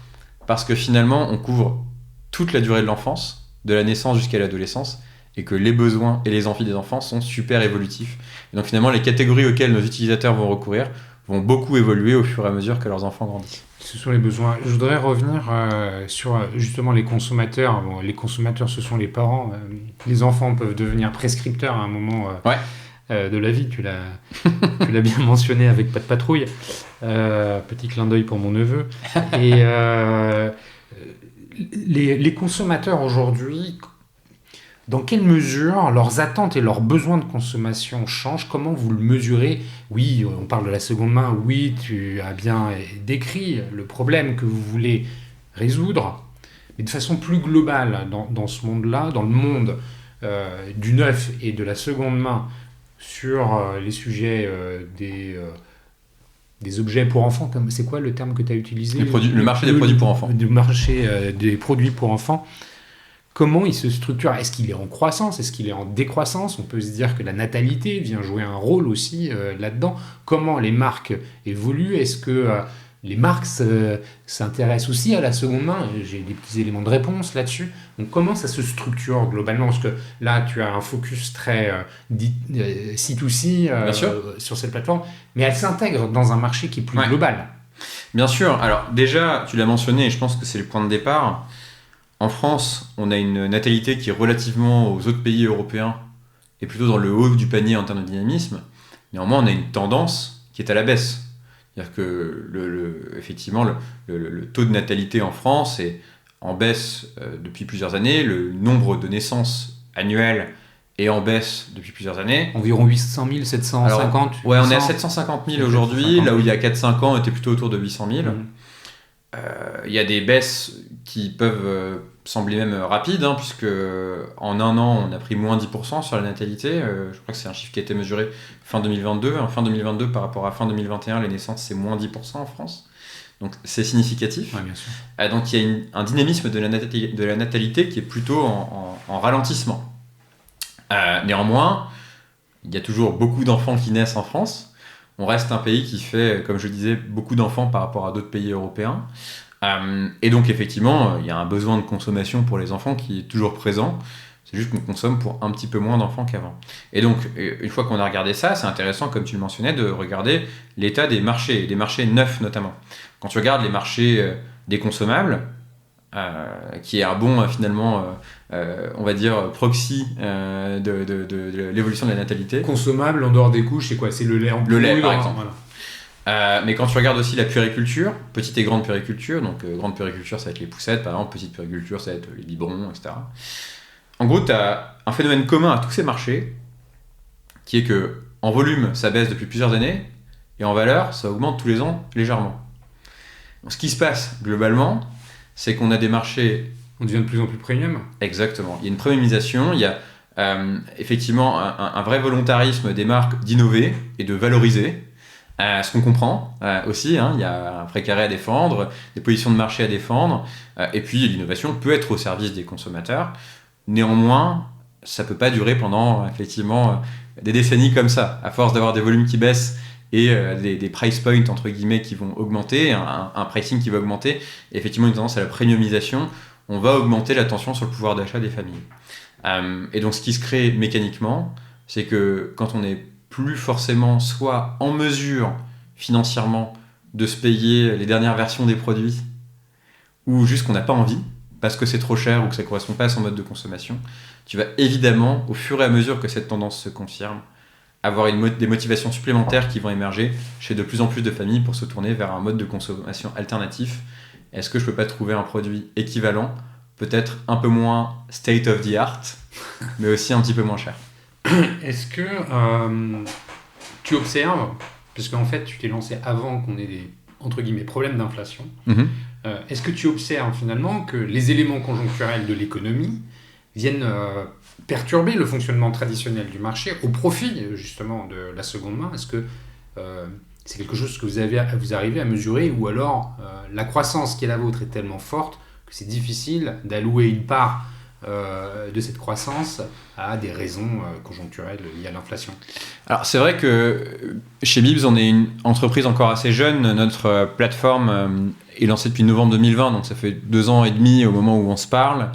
Parce que finalement, on couvre toute la durée de l'enfance, de la naissance jusqu'à l'adolescence, et que les besoins et les envies des enfants sont super évolutifs. Et donc finalement, les catégories auxquelles nos utilisateurs vont recourir vont beaucoup évoluer au fur et à mesure que leurs enfants grandissent. Ce sont les besoins. Je voudrais revenir sur justement les consommateurs. Bon, les consommateurs, ce sont les parents. Les enfants peuvent devenir prescripteurs à un moment de la vie. Tu l'as bien mentionné avec Pat' Patrouille. Petit clin d'œil pour mon neveu. Et les consommateurs aujourd'hui, dans quelle mesure leurs attentes et leurs besoins de consommation changent ? Comment vous le mesurez ? Oui, on parle de la seconde main. Oui, tu as bien décrit le problème que vous voulez résoudre. Mais de façon plus globale, dans ce monde-là, dans le monde du neuf et de la seconde main, sur les sujets des objets pour enfants, c'est quoi le terme que tu as utilisé ? Le marché des produits pour enfants. Du marché des produits pour enfants. comment il se structure? Est-ce qu'il est en croissance? Est-ce qu'il est en décroissance? On peut se dire que la natalité vient jouer un rôle aussi là-dedans. Comment les marques évoluent? Est-ce que les marques s'intéressent aussi à la seconde main? J'ai des petits éléments de réponse là-dessus. Donc comment ça se structure globalement? Parce que là, tu as un focus très C2C sur cette plateforme, mais elle s'intègre dans un marché qui est plus global. Bien sûr. Alors déjà, tu l'as mentionné, et je pense que c'est le point de départ. En France, on a une natalité qui est relativement aux autres pays européens et plutôt dans le haut du panier en termes de dynamisme. Néanmoins, on a une tendance qui est à la baisse. C'est-à-dire que effectivement, le taux de natalité en France est en baisse depuis plusieurs années. Le nombre de naissances annuelles est en baisse depuis plusieurs années. Environ 800 000, 750 Alors, ouais, on est à 750 000 aujourd'hui, là où il y a 4-5 ans, on était plutôt autour de 800 000. Il y a des baisses qui peuvent sembler même rapides, puisque en un an, on a pris moins 10% sur la natalité. Je crois que c'est un chiffre qui a été mesuré fin 2022. Fin 2022, par rapport à fin 2021, les naissances, c'est moins 10% en France. Donc c'est significatif. Ouais, bien sûr. Donc il y a un dynamisme de la natalité qui est plutôt en ralentissement. Néanmoins, il y a toujours beaucoup d'enfants qui naissent en France. On reste un pays qui fait, comme je disais, beaucoup d'enfants par rapport à d'autres pays européens. Et donc, effectivement, il y a un besoin de consommation pour les enfants qui est toujours présent. C'est juste qu'on consomme pour un petit peu moins d'enfants qu'avant. Et donc, une fois qu'on a regardé ça, c'est intéressant, comme tu le mentionnais, de regarder l'état des marchés neufs notamment. Quand tu regardes les marchés des consommables, qui est un bon, finalement, on va dire, proxy de l'évolution de la natalité. Consommable en dehors des couches, c'est quoi? C'est le lait en poudre? Le lait, par exemple. Voilà. Mais quand tu regardes aussi la puériculture, petite et grande puériculture, donc grande puériculture, ça va être les poussettes, par exemple, petite puériculture, ça va être les biberons, etc. En gros, tu as un phénomène commun à tous ces marchés, qui est que en volume, ça baisse depuis plusieurs années, et en valeur, ça augmente tous les ans légèrement. Donc, ce qui se passe globalement, c'est qu'on a des marchés... On devient de plus en plus premium. Exactement. Il y a une premiumisation, il y a effectivement un vrai volontarisme des marques d'innover et de valoriser. Ce qu'on comprend aussi, il y a un précaré à défendre, des positions de marché à défendre, et puis l'innovation peut être au service des consommateurs. Néanmoins, ça ne peut pas durer pendant effectivement des décennies comme ça. À force d'avoir des volumes qui baissent et des price points entre guillemets qui vont augmenter, un pricing qui va augmenter, et effectivement une tendance à la premiumisation, on va augmenter la tension sur le pouvoir d'achat des familles. Et donc ce qui se crée mécaniquement, c'est que quand on n'est plus forcément soit en mesure financièrement de se payer les dernières versions des produits, ou juste qu'on n'a pas envie, parce que c'est trop cher ou que ça ne correspond pas à son mode de consommation, tu vas évidemment, au fur et à mesure que cette tendance se confirme, avoir des motivations supplémentaires qui vont émerger chez de plus en plus de familles pour se tourner vers un mode de consommation alternatif. Est-ce que je ne peux pas trouver un produit équivalent, peut-être un peu moins state of the art, mais aussi un petit peu moins cher? Est-ce que tu observes, parce qu'en fait tu t'es lancé avant qu'on ait des entre guillemets problèmes d'inflation, est-ce que tu observes finalement que les éléments conjoncturels de l'économie viennent perturber le fonctionnement traditionnel du marché au profit justement de la seconde main? Est-ce que c'est quelque chose que vous arrivez à mesurer, ou alors la croissance qui est la vôtre est tellement forte que c'est difficile d'allouer une part de cette croissance à des raisons conjoncturelles liées à l'inflation? Alors c'est vrai que chez Bibs, on est une entreprise encore assez jeune. Notre plateforme est lancée depuis novembre 2020, donc ça fait 2 ans et demi au moment où on se parle.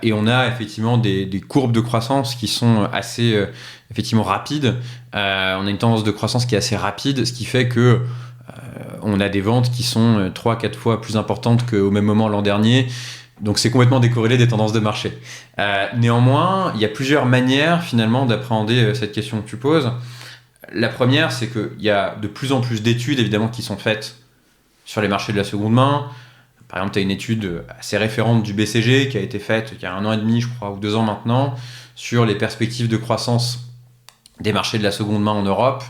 Et on a effectivement des courbes de croissance qui sont assez effectivement rapides. On a une tendance de croissance qui est assez rapide, ce qui fait que on a des ventes qui sont 3-4 fois plus importantes qu'au même moment l'an dernier. Donc c'est complètement décorrélé des tendances de marché. Néanmoins, il y a plusieurs manières finalement d'appréhender cette question que tu poses. La première, c'est qu'il y a de plus en plus d'études évidemment qui sont faites sur les marchés de la seconde main. Par exemple, tu as une étude assez référente du BCG qui a été faite il y a 1 an et demi, je crois, ou 2 ans maintenant, sur les perspectives de croissance des marchés de la seconde main en Europe.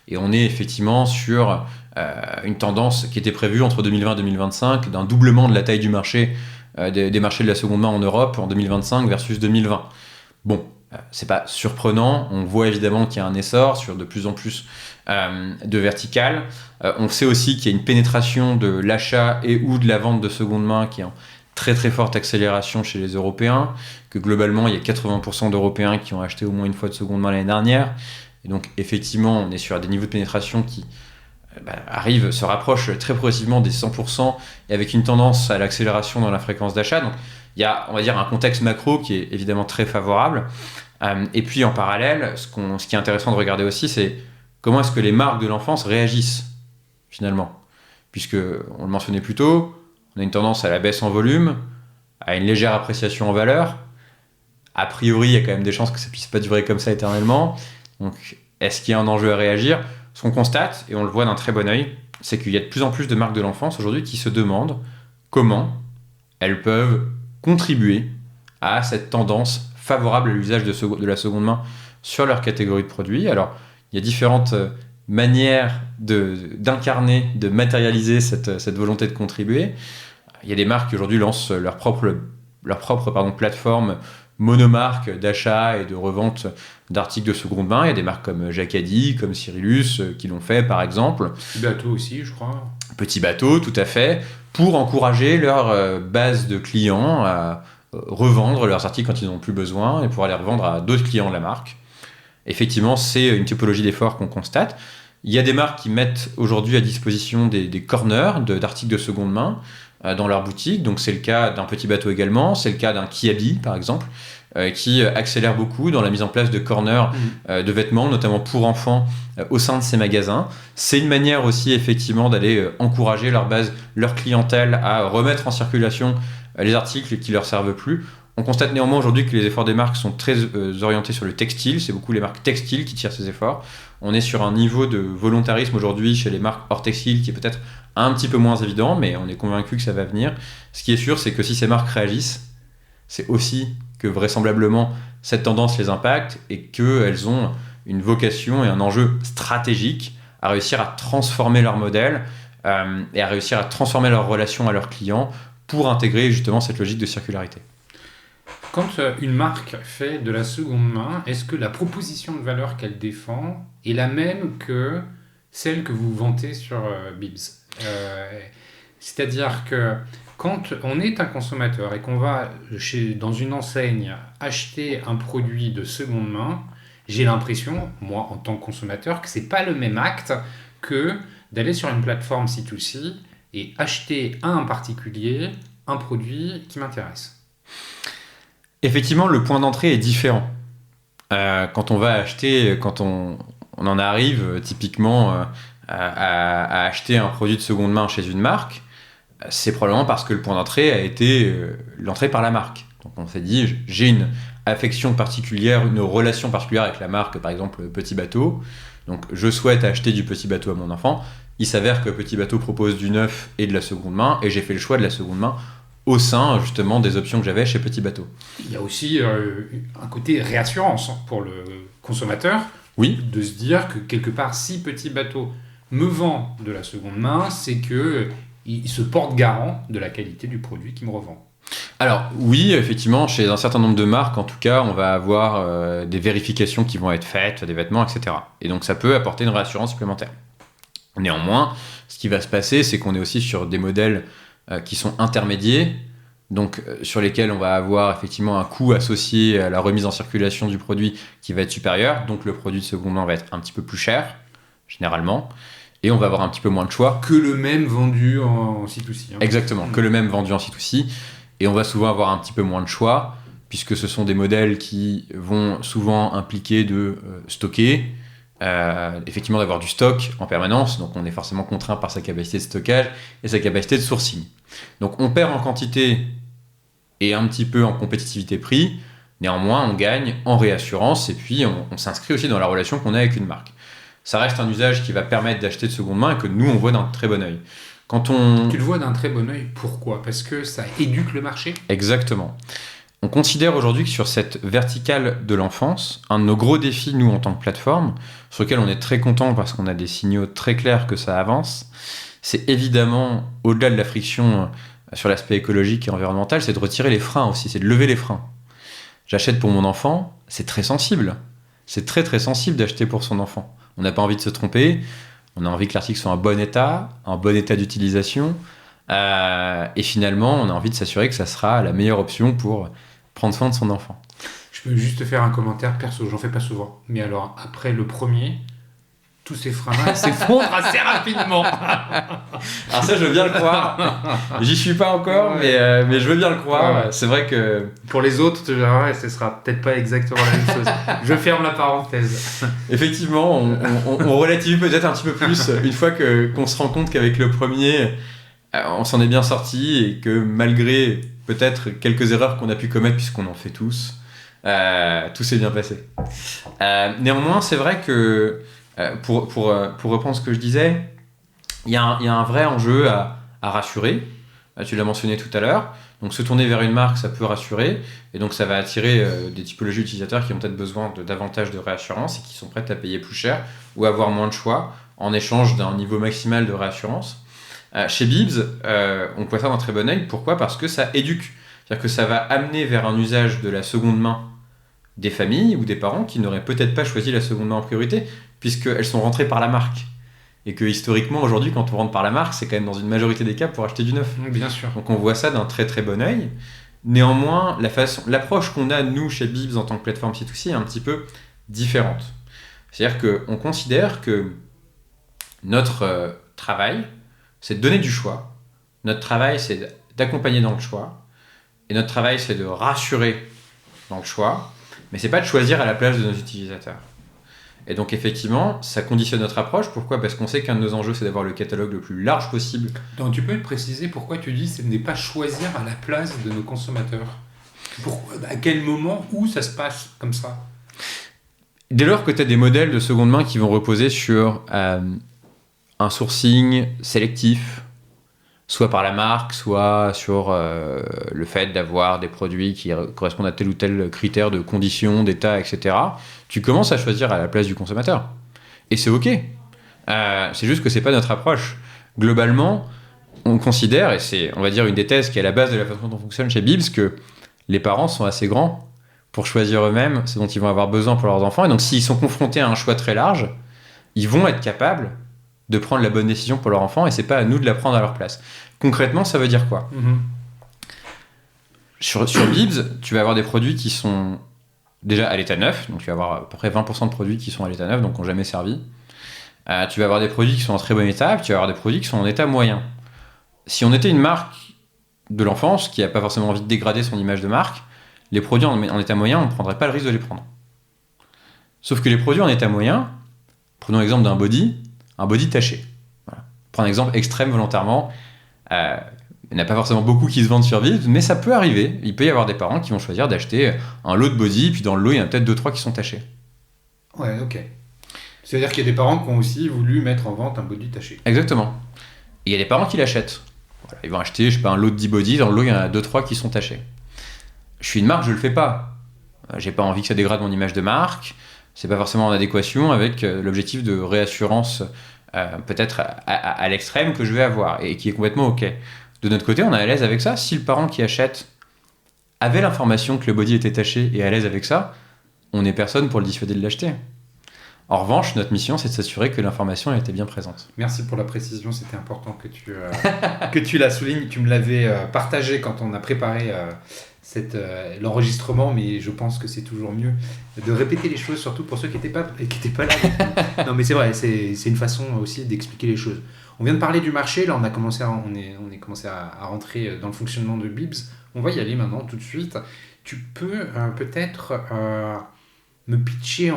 Et on est effectivement sur une tendance qui était prévue entre 2020 et 2025 d'un doublement de la taille du marché des marchés de la seconde main en Europe en 2025 versus 2020. Bon, c'est pas surprenant. On voit évidemment qu'il y a un essor sur de plus en plus de verticales. On sait aussi qu'il y a une pénétration de l'achat et ou de la vente de seconde main qui est en très très forte accélération chez les Européens, que globalement il y a 80% d'Européens qui ont acheté au moins une fois de seconde main l'année dernière. Et donc effectivement, on est sur des niveaux de pénétration qui se rapprochent très progressivement des 100% et avec une tendance à l'accélération dans la fréquence d'achat. Donc il y a, on va dire, un contexte macro qui est évidemment très favorable. Et puis en parallèle, ce qui est intéressant de regarder aussi, c'est comment est-ce que les marques de l'enfance réagissent finalement. Puisque, on le mentionnait plus tôt, on a une tendance à la baisse en volume, à une légère appréciation en valeur. A priori, il y a quand même des chances que ça ne puisse pas durer comme ça éternellement. Donc, est-ce qu'il y a un enjeu à réagir ? Ce qu'on constate, et on le voit d'un très bon œil, c'est qu'il y a de plus en plus de marques de l'enfance aujourd'hui qui se demandent comment elles peuvent contribuer à cette tendance favorable à l'usage de la seconde main sur leur catégorie de produits. Alors, il y a différentes manières d'incarner, de matérialiser cette volonté de contribuer. Il y a des marques qui aujourd'hui lancent leur propre plateforme monomarque d'achat et de revente d'articles de seconde main. Il y a des marques comme Jacadi, comme Cyrillus qui l'ont fait par exemple. Petit Bateau aussi, je crois. Petit Bateau, tout à fait, pour encourager leur base de clients à revendre leurs articles quand ils n'en ont plus besoin et pouvoir les revendre à d'autres clients de la marque. Effectivement, c'est une typologie d'effort qu'on constate. Il y a des marques qui mettent aujourd'hui à disposition des corners d'articles de seconde main dans leur boutique. Donc c'est le cas d'un Petit Bateau également, c'est le cas d'un Kiabi par exemple, qui accélère beaucoup dans la mise en place de corners de vêtements, notamment pour enfants, au sein de ces magasins. C'est une manière aussi effectivement d'aller encourager leur clientèle à remettre en circulation les articles qui leur servent plus. On constate néanmoins aujourd'hui que les efforts des marques sont très orientés sur le textile. C'est beaucoup les marques textiles qui tirent ces efforts. On est sur un niveau de volontarisme aujourd'hui chez les marques hors textile qui est peut-être un petit peu moins évident, mais on est convaincu que ça va venir. Ce qui est sûr, c'est que si ces marques réagissent, c'est aussi que vraisemblablement cette tendance les impacte et qu'elles ont une vocation et un enjeu stratégique à réussir à transformer leur modèle et à réussir à transformer leur relation à leurs clients pour intégrer justement cette logique de circularité. Quand une marque fait de la seconde main, est-ce que la proposition de valeur qu'elle défend est la même que celle que vous vantez sur Bibs ? C'est-à-dire que quand on est un consommateur et qu'on va dans une enseigne acheter un produit de seconde main, j'ai l'impression, moi en tant que consommateur, que ce n'est pas le même acte que d'aller sur une plateforme C2C et acheter à un particulier un produit qui m'intéresse. Effectivement, le point d'entrée est différent. Quand on va acheter, quand on en arrive typiquement à acheter un produit de seconde main chez une marque, c'est probablement parce que le point d'entrée a été l'entrée par la marque. Donc on s'est dit, j'ai une affection particulière, une relation particulière avec la marque, par exemple Petit Bateau. Donc je souhaite acheter du Petit Bateau à mon enfant. Il s'avère que Petit Bateau propose du neuf et de la seconde main, et j'ai fait le choix de la seconde main au sein justement des options que j'avais chez Petit Bateau. Il y a aussi un côté réassurance pour le consommateur, oui, de se dire que quelque part, si Petit Bateau me vend de la seconde main, c'est qu'il se porte garant de la qualité du produit qu'il me revend. Alors oui, effectivement, chez un certain nombre de marques, en tout cas, on va avoir des vérifications qui vont être faites, des vêtements, etc. Et donc ça peut apporter une réassurance supplémentaire. Néanmoins, ce qui va se passer, c'est qu'on est aussi sur des modèles qui sont intermédiaires, donc sur lesquels on va avoir effectivement un coût associé à la remise en circulation du produit qui va être supérieur, donc le produit de seconde main va être un petit peu plus cher, généralement, et on va avoir un petit peu moins de choix. Que le même vendu en C2C. Exactement, que le même vendu en C2C, et on va souvent avoir un petit peu moins de choix, puisque ce sont des modèles qui vont souvent impliquer de stocker, effectivement d'avoir du stock en permanence, donc on est forcément contraint par sa capacité de stockage et sa capacité de sourcing. Donc on perd en quantité et un petit peu en compétitivité prix, néanmoins on gagne en réassurance et puis on s'inscrit aussi dans la relation qu'on a avec une marque. Ça reste un usage qui va permettre d'acheter de seconde main et que nous on voit d'un très bon œil. Tu le vois d'un très bon œil, pourquoi ? Parce que ça éduque le marché ? Exactement. On considère aujourd'hui que sur cette verticale de l'enfance, un de nos gros défis, nous, en tant que plateforme, sur lequel on est très content parce qu'on a des signaux très clairs que ça avance, c'est évidemment, au-delà de la friction sur l'aspect écologique et environnemental, c'est de retirer les freins aussi, c'est de lever les freins. J'achète pour mon enfant, c'est très sensible. C'est très très sensible d'acheter pour son enfant. On n'a pas envie de se tromper, on a envie que l'article soit en bon état d'utilisation, Et finalement, on a envie de s'assurer que ça sera la meilleure option pour prendre soin de son enfant. Je peux juste te faire un commentaire perso, j'en fais pas souvent. Mais alors, après le premier, tous ces freins-là, ils s'effondrent assez rapidement. Alors ça, je veux bien le croire. J'y suis pas encore, mais je veux bien le croire. Ouais. C'est vrai que... Pour les autres, ce sera peut-être pas exactement la même chose. Je ferme la parenthèse. Effectivement, on relativise peut-être un petit peu plus une fois qu'on se rend compte qu'avec le premier, on s'en est bien sorti et que malgré peut-être quelques erreurs qu'on a pu commettre, puisqu'on en fait tous, tout s'est bien passé. Néanmoins, c'est vrai que, pour reprendre ce que je disais, il y a un vrai enjeu à rassurer. Tu l'as mentionné tout à l'heure. Donc se tourner vers une marque, ça peut rassurer, et donc ça va attirer des typologies d'utilisateurs qui ont peut-être besoin de davantage de réassurance et qui sont prêts à payer plus cher ou avoir moins de choix en échange d'un niveau maximal de réassurance. Chez Bibs, on voit ça d'un très bon œil. Pourquoi ? Parce que ça éduque. C'est-à-dire que ça va amener vers un usage de la seconde main des familles ou des parents qui n'auraient peut-être pas choisi la seconde main en priorité, puisqu'elles sont rentrées par la marque. Et que historiquement, aujourd'hui, quand on rentre par la marque, c'est quand même dans une majorité des cas pour acheter du neuf. Bien sûr. Donc on voit ça d'un très très bon œil. Néanmoins, l'approche qu'on a, nous, chez Bibs, en tant que plateforme C2C, est un petit peu différente. C'est-à-dire qu'on considère que notre travail, c'est de donner du choix. Notre travail, c'est d'accompagner dans le choix. Et notre travail, c'est de rassurer dans le choix. Mais c'est pas de choisir à la place de nos utilisateurs. Et donc effectivement, ça conditionne notre approche. Pourquoi ? Parce qu'on sait qu'un de nos enjeux, c'est d'avoir le catalogue le plus large possible. Donc tu peux me préciser pourquoi tu dis que ce n'est pas choisir à la place de nos consommateurs ? À quel moment, où ça se passe comme ça ? Dès lors que tu as des modèles de seconde main qui vont reposer sur un sourcing sélectif, soit par la marque, soit sur le fait d'avoir des produits qui correspondent à tel ou tel critère de condition, d'état, etc., tu commences à choisir à la place du consommateur. Et c'est OK. C'est juste que c'est pas notre approche. Globalement, on considère, et c'est, on va dire, une des thèses qui est à la base de la façon dont on fonctionne chez Bibs, que les parents sont assez grands pour choisir eux-mêmes ce dont ils vont avoir besoin pour leurs enfants. Et donc, s'ils sont confrontés à un choix très large, ils vont être capables de prendre la bonne décision pour leur enfant, et c'est pas à nous de la prendre à leur place. Concrètement, ça veut dire quoi ? Sur Bibs, tu vas avoir des produits qui sont déjà à l'état neuf, donc tu vas avoir à peu près 20% de produits qui sont à l'état neuf, donc qui n'ont jamais servi. Tu vas avoir des produits qui sont en très bon état, puis tu vas avoir des produits qui sont en état moyen. Si on était une marque de l'enfance qui n'a pas forcément envie de dégrader son image de marque, les produits en état moyen, on ne prendrait pas le risque de les prendre. Sauf que les produits en état moyen, prenons l'exemple d'un body, un body taché. Voilà. Prends un exemple extrême volontairement. Il n'y en a pas forcément beaucoup qui se vendent sur Bibs, mais ça peut arriver. Il peut y avoir des parents qui vont choisir d'acheter un lot de body, puis dans le lot, il y en a peut-être 2-3 qui sont tachés. Ouais, ok. C'est-à-dire qu'il y a des parents qui ont aussi voulu mettre en vente un body taché. Exactement. Et il y a des parents qui l'achètent. Voilà, ils vont acheter, je sais pas, un lot de 10 body, dans le lot, il y en a 2-3 qui sont tachés. Je suis une marque, je le fais pas. J'ai pas envie que ça dégrade mon image de marque. C'est pas forcément en adéquation avec l'objectif de réassurance peut-être à l'extrême que je vais avoir et qui est complètement OK. De notre côté, on est à l'aise avec ça. Si le parent qui achète avait l'information que le body était taché et est à l'aise avec ça, on n'est personne pour le dissuader de l'acheter. En revanche, notre mission, c'est de s'assurer que l'information elle était bien présente. Merci pour la précision, c'était important que tu la soulignes. Tu me l'avais partagé quand on a préparé l'enregistrement, mais je pense que c'est toujours mieux de répéter les choses, surtout pour ceux qui n'étaient pas là. Non, mais c'est vrai, c'est une façon aussi d'expliquer les choses. On vient de parler du marché, là on est commencé à rentrer dans le fonctionnement de Bibs. On va y aller maintenant tout de suite. Tu peux peut-être me pitcher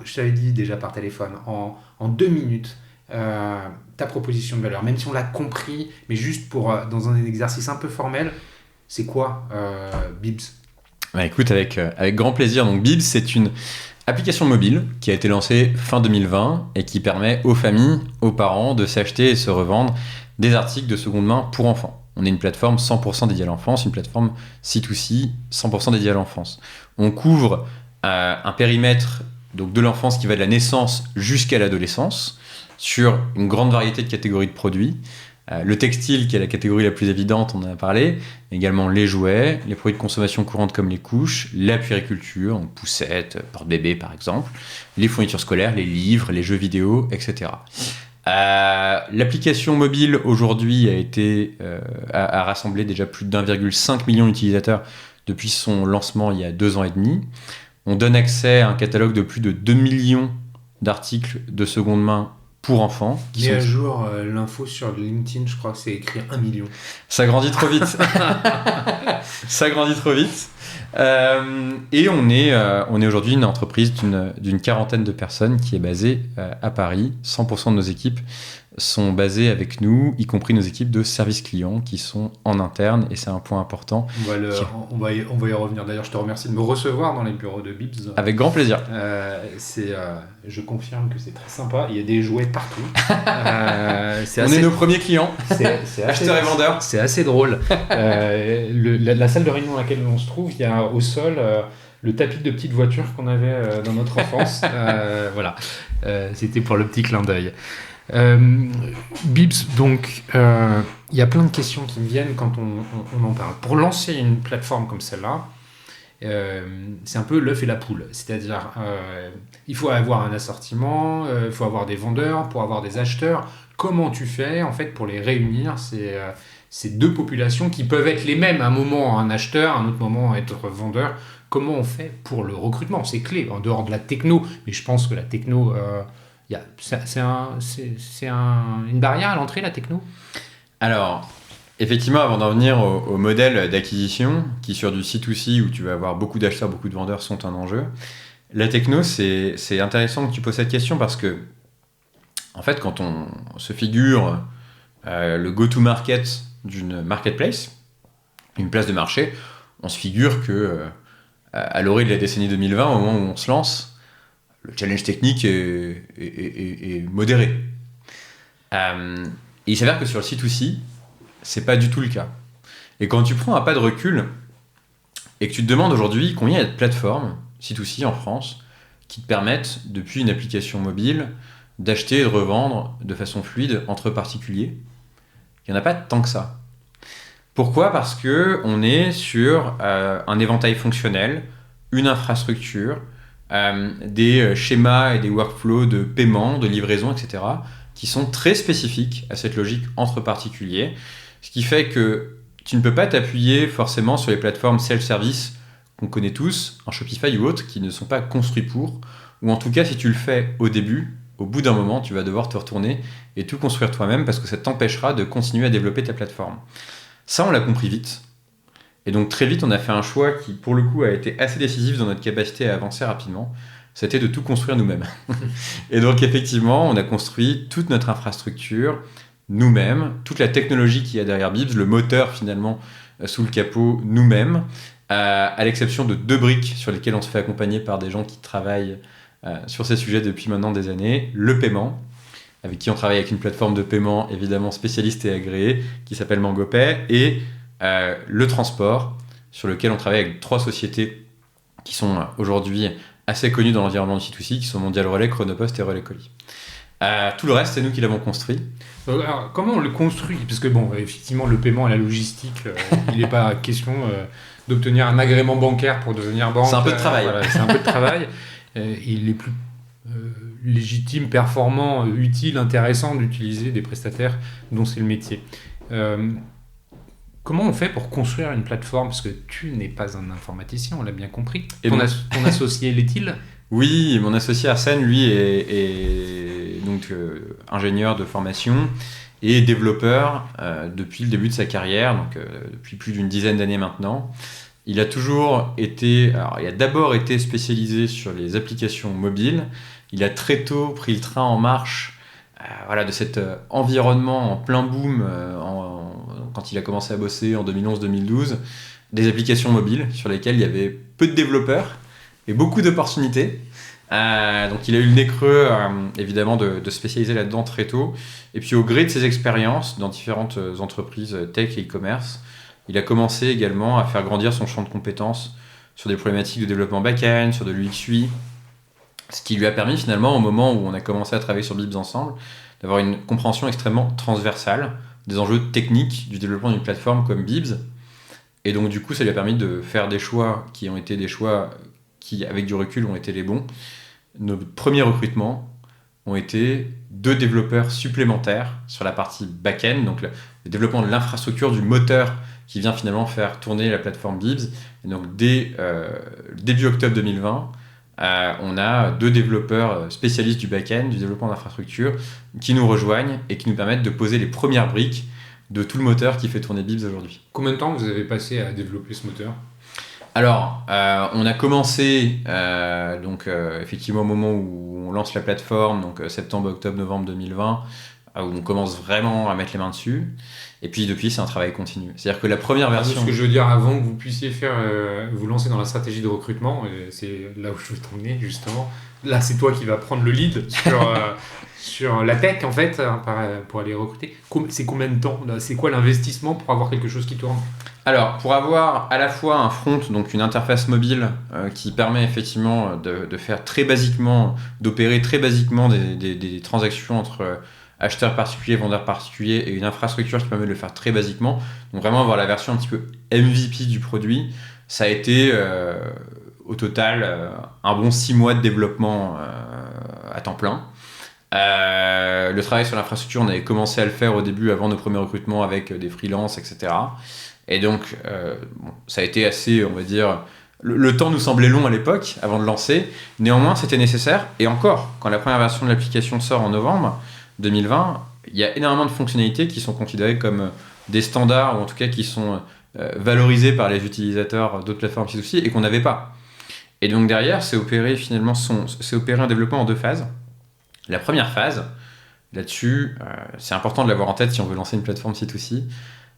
je t'avais dit déjà par téléphone, en 2 minutes, ta proposition de valeur, même si on l'a compris, mais juste dans un exercice un peu formel, c'est quoi Bibs ? Bah écoute, avec grand plaisir. Donc Bibs, c'est une application mobile qui a été lancée fin 2020 et qui permet aux familles, aux parents de s'acheter et se revendre des articles de seconde main pour enfants. On est une plateforme 100% dédiée à l'enfance, une plateforme C2C 100% dédiée à l'enfance. On couvre un périmètre donc de l'enfance qui va de la naissance jusqu'à l'adolescence sur une grande variété de catégories de produits. Le textile, qui est la catégorie la plus évidente, on en a parlé, mais également les jouets, les produits de consommation courante comme les couches, la puériculture, donc poussettes, porte-bébé par exemple, les fournitures scolaires, les livres, les jeux vidéo, etc. L'application mobile aujourd'hui a rassemblé déjà plus d'1,5 million d'utilisateurs depuis son lancement il y a 2 ans et demi. On donne accès à un catalogue de plus de 2 millions d'articles de seconde main pour enfants. Et à jour, l'info sur LinkedIn, je crois que c'est écrit 1 million. Ça grandit trop vite. Ça grandit trop vite. Et on est aujourd'hui une entreprise d'une quarantaine de personnes qui est basée à Paris. 100% de nos équipes sont basées avec nous, y compris nos équipes de service client qui sont en interne, et c'est un point important. On va y revenir. D'ailleurs, je te remercie de me recevoir dans les bureaux de Bibs. Avec grand plaisir. Je confirme que c'est très sympa. Il y a des jouets partout. On est nos premiers clients, acheteurs et vendeurs. C'est assez drôle. La salle de réunion dans laquelle on se trouve, il y a au sol le tapis de petites voitures qu'on avait dans notre enfance. Voilà. C'était pour le petit clin d'œil. Bibs, donc il y a plein de questions qui me viennent quand on en parle. Pour lancer une plateforme comme celle-là, c'est un peu l'œuf et la poule. C'est-à-dire, il faut avoir un assortiment, il faut avoir des vendeurs, pour avoir des acheteurs. Comment tu fais en fait pour les réunir ces deux populations qui peuvent être les mêmes, à un moment un acheteur, à un autre moment être vendeur? Comment on fait pour le recrutement? C'est clé, en dehors de la techno, mais je pense que la techno... c'est une barrière à l'entrée, la techno? Alors, effectivement, avant d'en venir au modèle d'acquisition, qui sur du C2C, où tu vas avoir beaucoup d'acheteurs, beaucoup de vendeurs, sont un enjeu, la techno, c'est intéressant que tu poses cette question parce que, en fait, quand on se figure le go-to-market d'une marketplace, une place de marché, on se figure que, à l'orée de la décennie 2020, au moment où on se lance, le challenge technique est modéré. Et il s'avère que sur le C2C, c'est pas du tout le cas. Et quand tu prends un pas de recul et que tu te demandes aujourd'hui combien il y a de plateformes C2C en France qui te permettent, depuis une application mobile, d'acheter et de revendre de façon fluide entre particuliers, il n'y en a pas tant que ça. Pourquoi ? Parce qu'on est sur un éventail fonctionnel, une infrastructure, des schémas et des workflows de paiement, de livraison, etc., qui sont très spécifiques à cette logique entre particuliers, ce qui fait que tu ne peux pas t'appuyer forcément sur les plateformes self-service qu'on connaît tous, en Shopify ou autres, qui ne sont pas construits pour, ou en tout cas, si tu le fais au début, au bout d'un moment, tu vas devoir te retourner et tout construire toi-même parce que ça t'empêchera de continuer à développer ta plateforme. Ça, on l'a compris vite. Et donc très vite, on a fait un choix qui, pour le coup, a été assez décisif dans notre capacité à avancer rapidement. C'était de tout construire nous-mêmes. Et donc effectivement, on a construit toute notre infrastructure nous-mêmes, toute la technologie qu'il y a derrière Bibs, le moteur finalement sous le capot nous-mêmes, à l'exception de 2 briques sur lesquelles on se fait accompagner par des gens qui travaillent sur ces sujets depuis maintenant des années. Le paiement, avec qui on travaille avec une plateforme de paiement évidemment spécialiste et agréée, qui s'appelle MangoPay, et le transport, sur lequel on travaille avec 3 sociétés qui sont aujourd'hui assez connues dans l'environnement du C2C, qui sont Mondial Relais, Chronopost et Relais Colis. Tout le reste, c'est nous qui l'avons construit. Alors, comment on le construit ? Parce que bon, effectivement, le paiement et la logistique, il n'est pas question d'obtenir un agrément bancaire pour devenir banque. C'est un peu de travail. Voilà, c'est un peu de travail. Il est plus légitime, performant, utile, intéressant d'utiliser des prestataires dont c'est le métier. Comment on fait pour construire une plateforme ? Parce que tu n'es pas un informaticien, on l'a bien compris. Et ton associé l'est-il ? Oui, mon associé Arsène, lui, est donc ingénieur de formation et développeur depuis le début de sa carrière, donc depuis plus d'une dizaine d'années maintenant. Il a toujours été, alors il a d'abord été spécialisé sur les applications mobiles. Il a très tôt pris le train en marche de cet environnement en plein boom quand il a commencé à bosser en 2011-2012, des applications mobiles sur lesquelles il y avait peu de développeurs et beaucoup d'opportunités. Donc il a eu le nez creux, évidemment, de spécialiser là-dedans très tôt. Et puis au gré de ses expériences dans différentes entreprises tech et e-commerce, il a commencé également à faire grandir son champ de compétences sur des problématiques de développement back-end, sur de l'UX/UI, ce qui lui a permis finalement, au moment où on a commencé à travailler sur Bibs ensemble, d'avoir une compréhension extrêmement transversale des enjeux techniques du développement d'une plateforme comme Bibs. Et donc du coup, ça lui a permis de faire des choix qui ont été des choix qui, avec du recul, ont été les bons. Nos premiers recrutements ont été 2 développeurs supplémentaires sur la partie back-end, donc le développement de l'infrastructure du moteur qui vient finalement faire tourner la plateforme Bibs. Et donc dès début octobre 2020, on a 2 développeurs spécialistes du back-end, du développement d'infrastructure, qui nous rejoignent et qui nous permettent de poser les premières briques de tout le moteur qui fait tourner Bibs aujourd'hui. Combien de temps vous avez passé à développer ce moteur ? Alors, on a commencé effectivement au moment où on lance la plateforme, donc septembre, octobre, novembre 2020, où on commence vraiment à mettre les mains dessus. Et puis depuis, c'est un travail continu. C'est-à-dire que la première version... Ce que je veux dire, avant que vous puissiez vous lancer dans la stratégie de recrutement, c'est là où je veux t'emmener justement. Là, c'est toi qui vas prendre le lead sur la tech en fait, pour aller recruter. C'est combien de temps là ? C'est quoi l'investissement pour avoir quelque chose qui tourne ? Alors, pour avoir à la fois un front, donc une interface mobile qui permet effectivement de faire très basiquement, d'opérer très basiquement des transactions entre acheteurs particuliers, vendeurs particuliers, et une infrastructure qui permet de le faire très basiquement, donc vraiment avoir la version un petit peu MVP du produit, ça a été au total un bon 6 mois de développement à temps plein. Le travail sur l'infrastructure, on avait commencé à le faire au début avant nos premiers recrutements avec des freelances, etc. Et donc, ça a été assez, on va dire... Le temps nous semblait long à l'époque, avant de lancer. Néanmoins, c'était nécessaire. Et encore, quand la première version de l'application sort en novembre 2020, il y a énormément de fonctionnalités qui sont considérées comme des standards, ou en tout cas qui sont valorisées par les utilisateurs d'autres plateformes C2C et qu'on n'avait pas. Et donc derrière, c'est opéré un développement en 2 phases. La première phase, là-dessus, c'est important de l'avoir en tête si on veut lancer une plateforme C2C,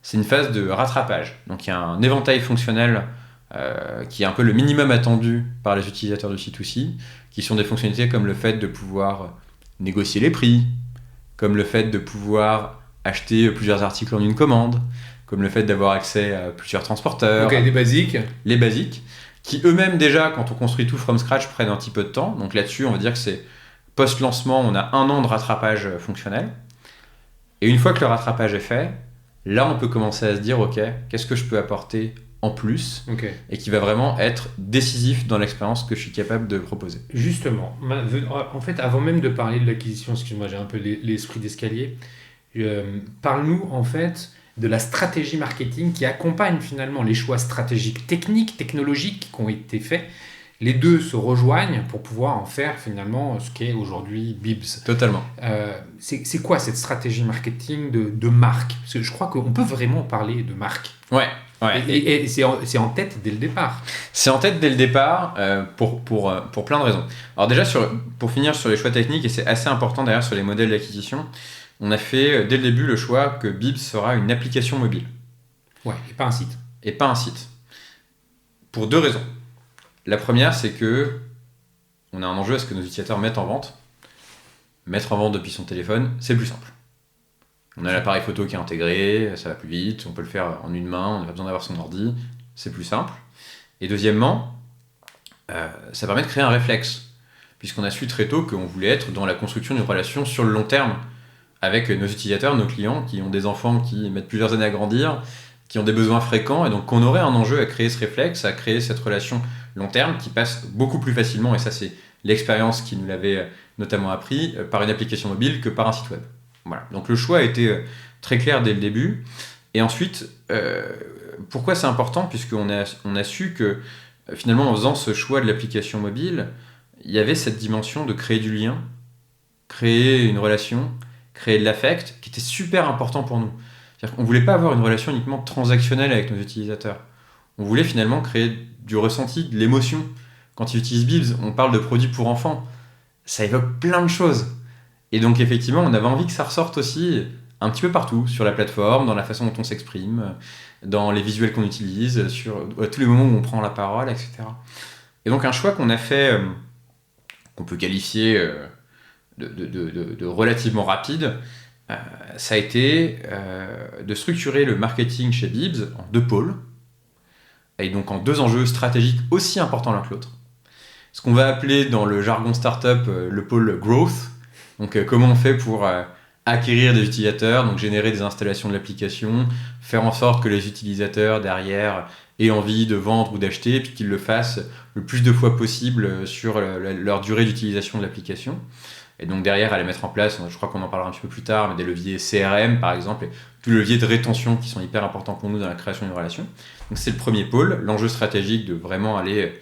c'est une phase de rattrapage. Donc il y a un éventail fonctionnel qui est un peu le minimum attendu par les utilisateurs de C2C, qui sont des fonctionnalités comme le fait de pouvoir négocier les prix, comme le fait de pouvoir acheter plusieurs articles en une commande, comme le fait d'avoir accès à plusieurs transporteurs. Donc des basiques. Les basiques, qui eux-mêmes déjà, quand on construit tout from scratch, prennent un petit peu de temps. Donc là-dessus, on va dire que c'est post-lancement, on a 1 an de rattrapage fonctionnel. Et une fois que le rattrapage est fait, là, on peut commencer à se dire, ok, qu'est-ce que je peux apporter en plus et qui va vraiment être décisif dans l'expérience que je suis capable de proposer. Justement, en fait, avant même de parler de l'acquisition, excuse-moi, j'ai un peu l'esprit d'escalier, parle-nous en fait de la stratégie marketing qui accompagne finalement les choix stratégiques techniques, technologiques qui ont été faits. Les 2 se rejoignent pour pouvoir en faire finalement ce qu'est aujourd'hui Bibs. Totalement. C'est quoi cette stratégie marketing de marque ? Parce que je crois qu'on peut vraiment parler de marque. Ouais. Et c'est en tête dès le départ. C'est en tête dès le départ pour plein de raisons. Alors déjà, pour finir sur les choix techniques, et c'est assez important d'ailleurs sur les modèles d'acquisition, on a fait dès le début le choix que Bibs sera une application mobile. Ouais, et pas un site. Et pas un site. Pour 2 raisons. La première, c'est que on a un enjeu à ce que nos utilisateurs mettent en vente. Mettre en vente depuis son téléphone, c'est plus simple. On a l'appareil photo qui est intégré, ça va plus vite, on peut le faire en une main, on n'a pas besoin d'avoir son ordi, c'est plus simple. Et deuxièmement, ça permet de créer un réflexe, puisqu'on a su très tôt qu'on voulait être dans la construction d'une relation sur le long terme avec nos utilisateurs, nos clients, qui ont des enfants qui mettent plusieurs années à grandir, qui ont des besoins fréquents, et donc qu'on aurait un enjeu à créer ce réflexe, à créer cette relation long terme qui passe beaucoup plus facilement, et ça c'est l'expérience qui nous l'avait notamment appris, par une application mobile que par un site web. Voilà. Donc le choix a été très clair dès le début. Et ensuite, pourquoi c'est important ? Puisqu'on a su que finalement en faisant ce choix de l'application mobile, il y avait cette dimension de créer du lien, créer une relation, créer de l'affect, qui était super important pour nous. C'est-à-dire qu'on ne voulait pas avoir une relation uniquement transactionnelle avec nos utilisateurs. On voulait finalement créer du ressenti, de l'émotion. Quand ils utilisent Bibs, on parle de produits pour enfants. Ça évoque plein de choses. Et donc effectivement, on avait envie que ça ressorte aussi un petit peu partout, sur la plateforme, dans la façon dont on s'exprime, dans les visuels qu'on utilise, sur tous les moments où on prend la parole, etc. Et donc un choix qu'on a fait, qu'on peut qualifier de relativement rapide, ça a été de structurer le marketing chez Bibs en 2 pôles, et donc en 2 enjeux stratégiques aussi importants l'un que l'autre. Ce qu'on va appeler dans le jargon startup le pôle growth. Donc comment on fait pour acquérir des utilisateurs, donc générer des installations de l'application, faire en sorte que les utilisateurs derrière aient envie de vendre ou d'acheter, puis qu'ils le fassent le plus de fois possible sur leur durée d'utilisation de l'application. Et donc derrière, aller mettre en place, je crois qu'on en parlera un petit peu plus tard, mais des leviers CRM par exemple, et tous les leviers de rétention qui sont hyper importants pour nous dans la création d'une relation. Donc c'est le premier pôle, l'enjeu stratégique de vraiment aller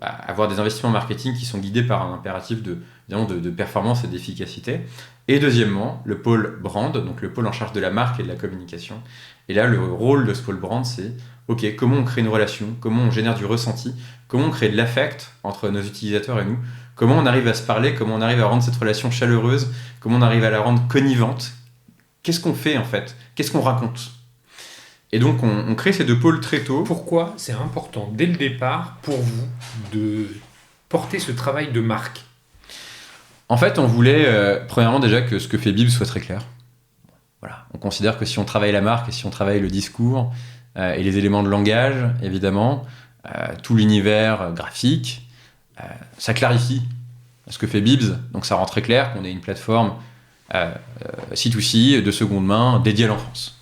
avoir des investissements marketing qui sont guidés par un impératif de performance et d'efficacité. Et deuxièmement, le pôle brand, donc le pôle en charge de la marque et de la communication. Et là, le rôle de ce pôle brand, c'est ok, comment on crée une relation, comment on génère du ressenti, comment on crée de l'affect entre nos utilisateurs et nous, comment on arrive à se parler, comment on arrive à rendre cette relation chaleureuse, comment on arrive à la rendre connivente. Qu'est-ce qu'on fait en fait ? Qu'est-ce qu'on raconte ? Et donc on crée ces deux pôles très tôt. Pourquoi c'est important dès le départ pour vous de porter ce travail de marque ? En fait, on voulait premièrement déjà que ce que fait Bibs soit très clair. Voilà. On considère que si on travaille la marque et si on travaille le discours et les éléments de langage, évidemment, tout l'univers graphique, ça clarifie ce que fait Bibs. Donc ça rend très clair qu'on est une plateforme C2C de seconde main dédiée à l'enfance.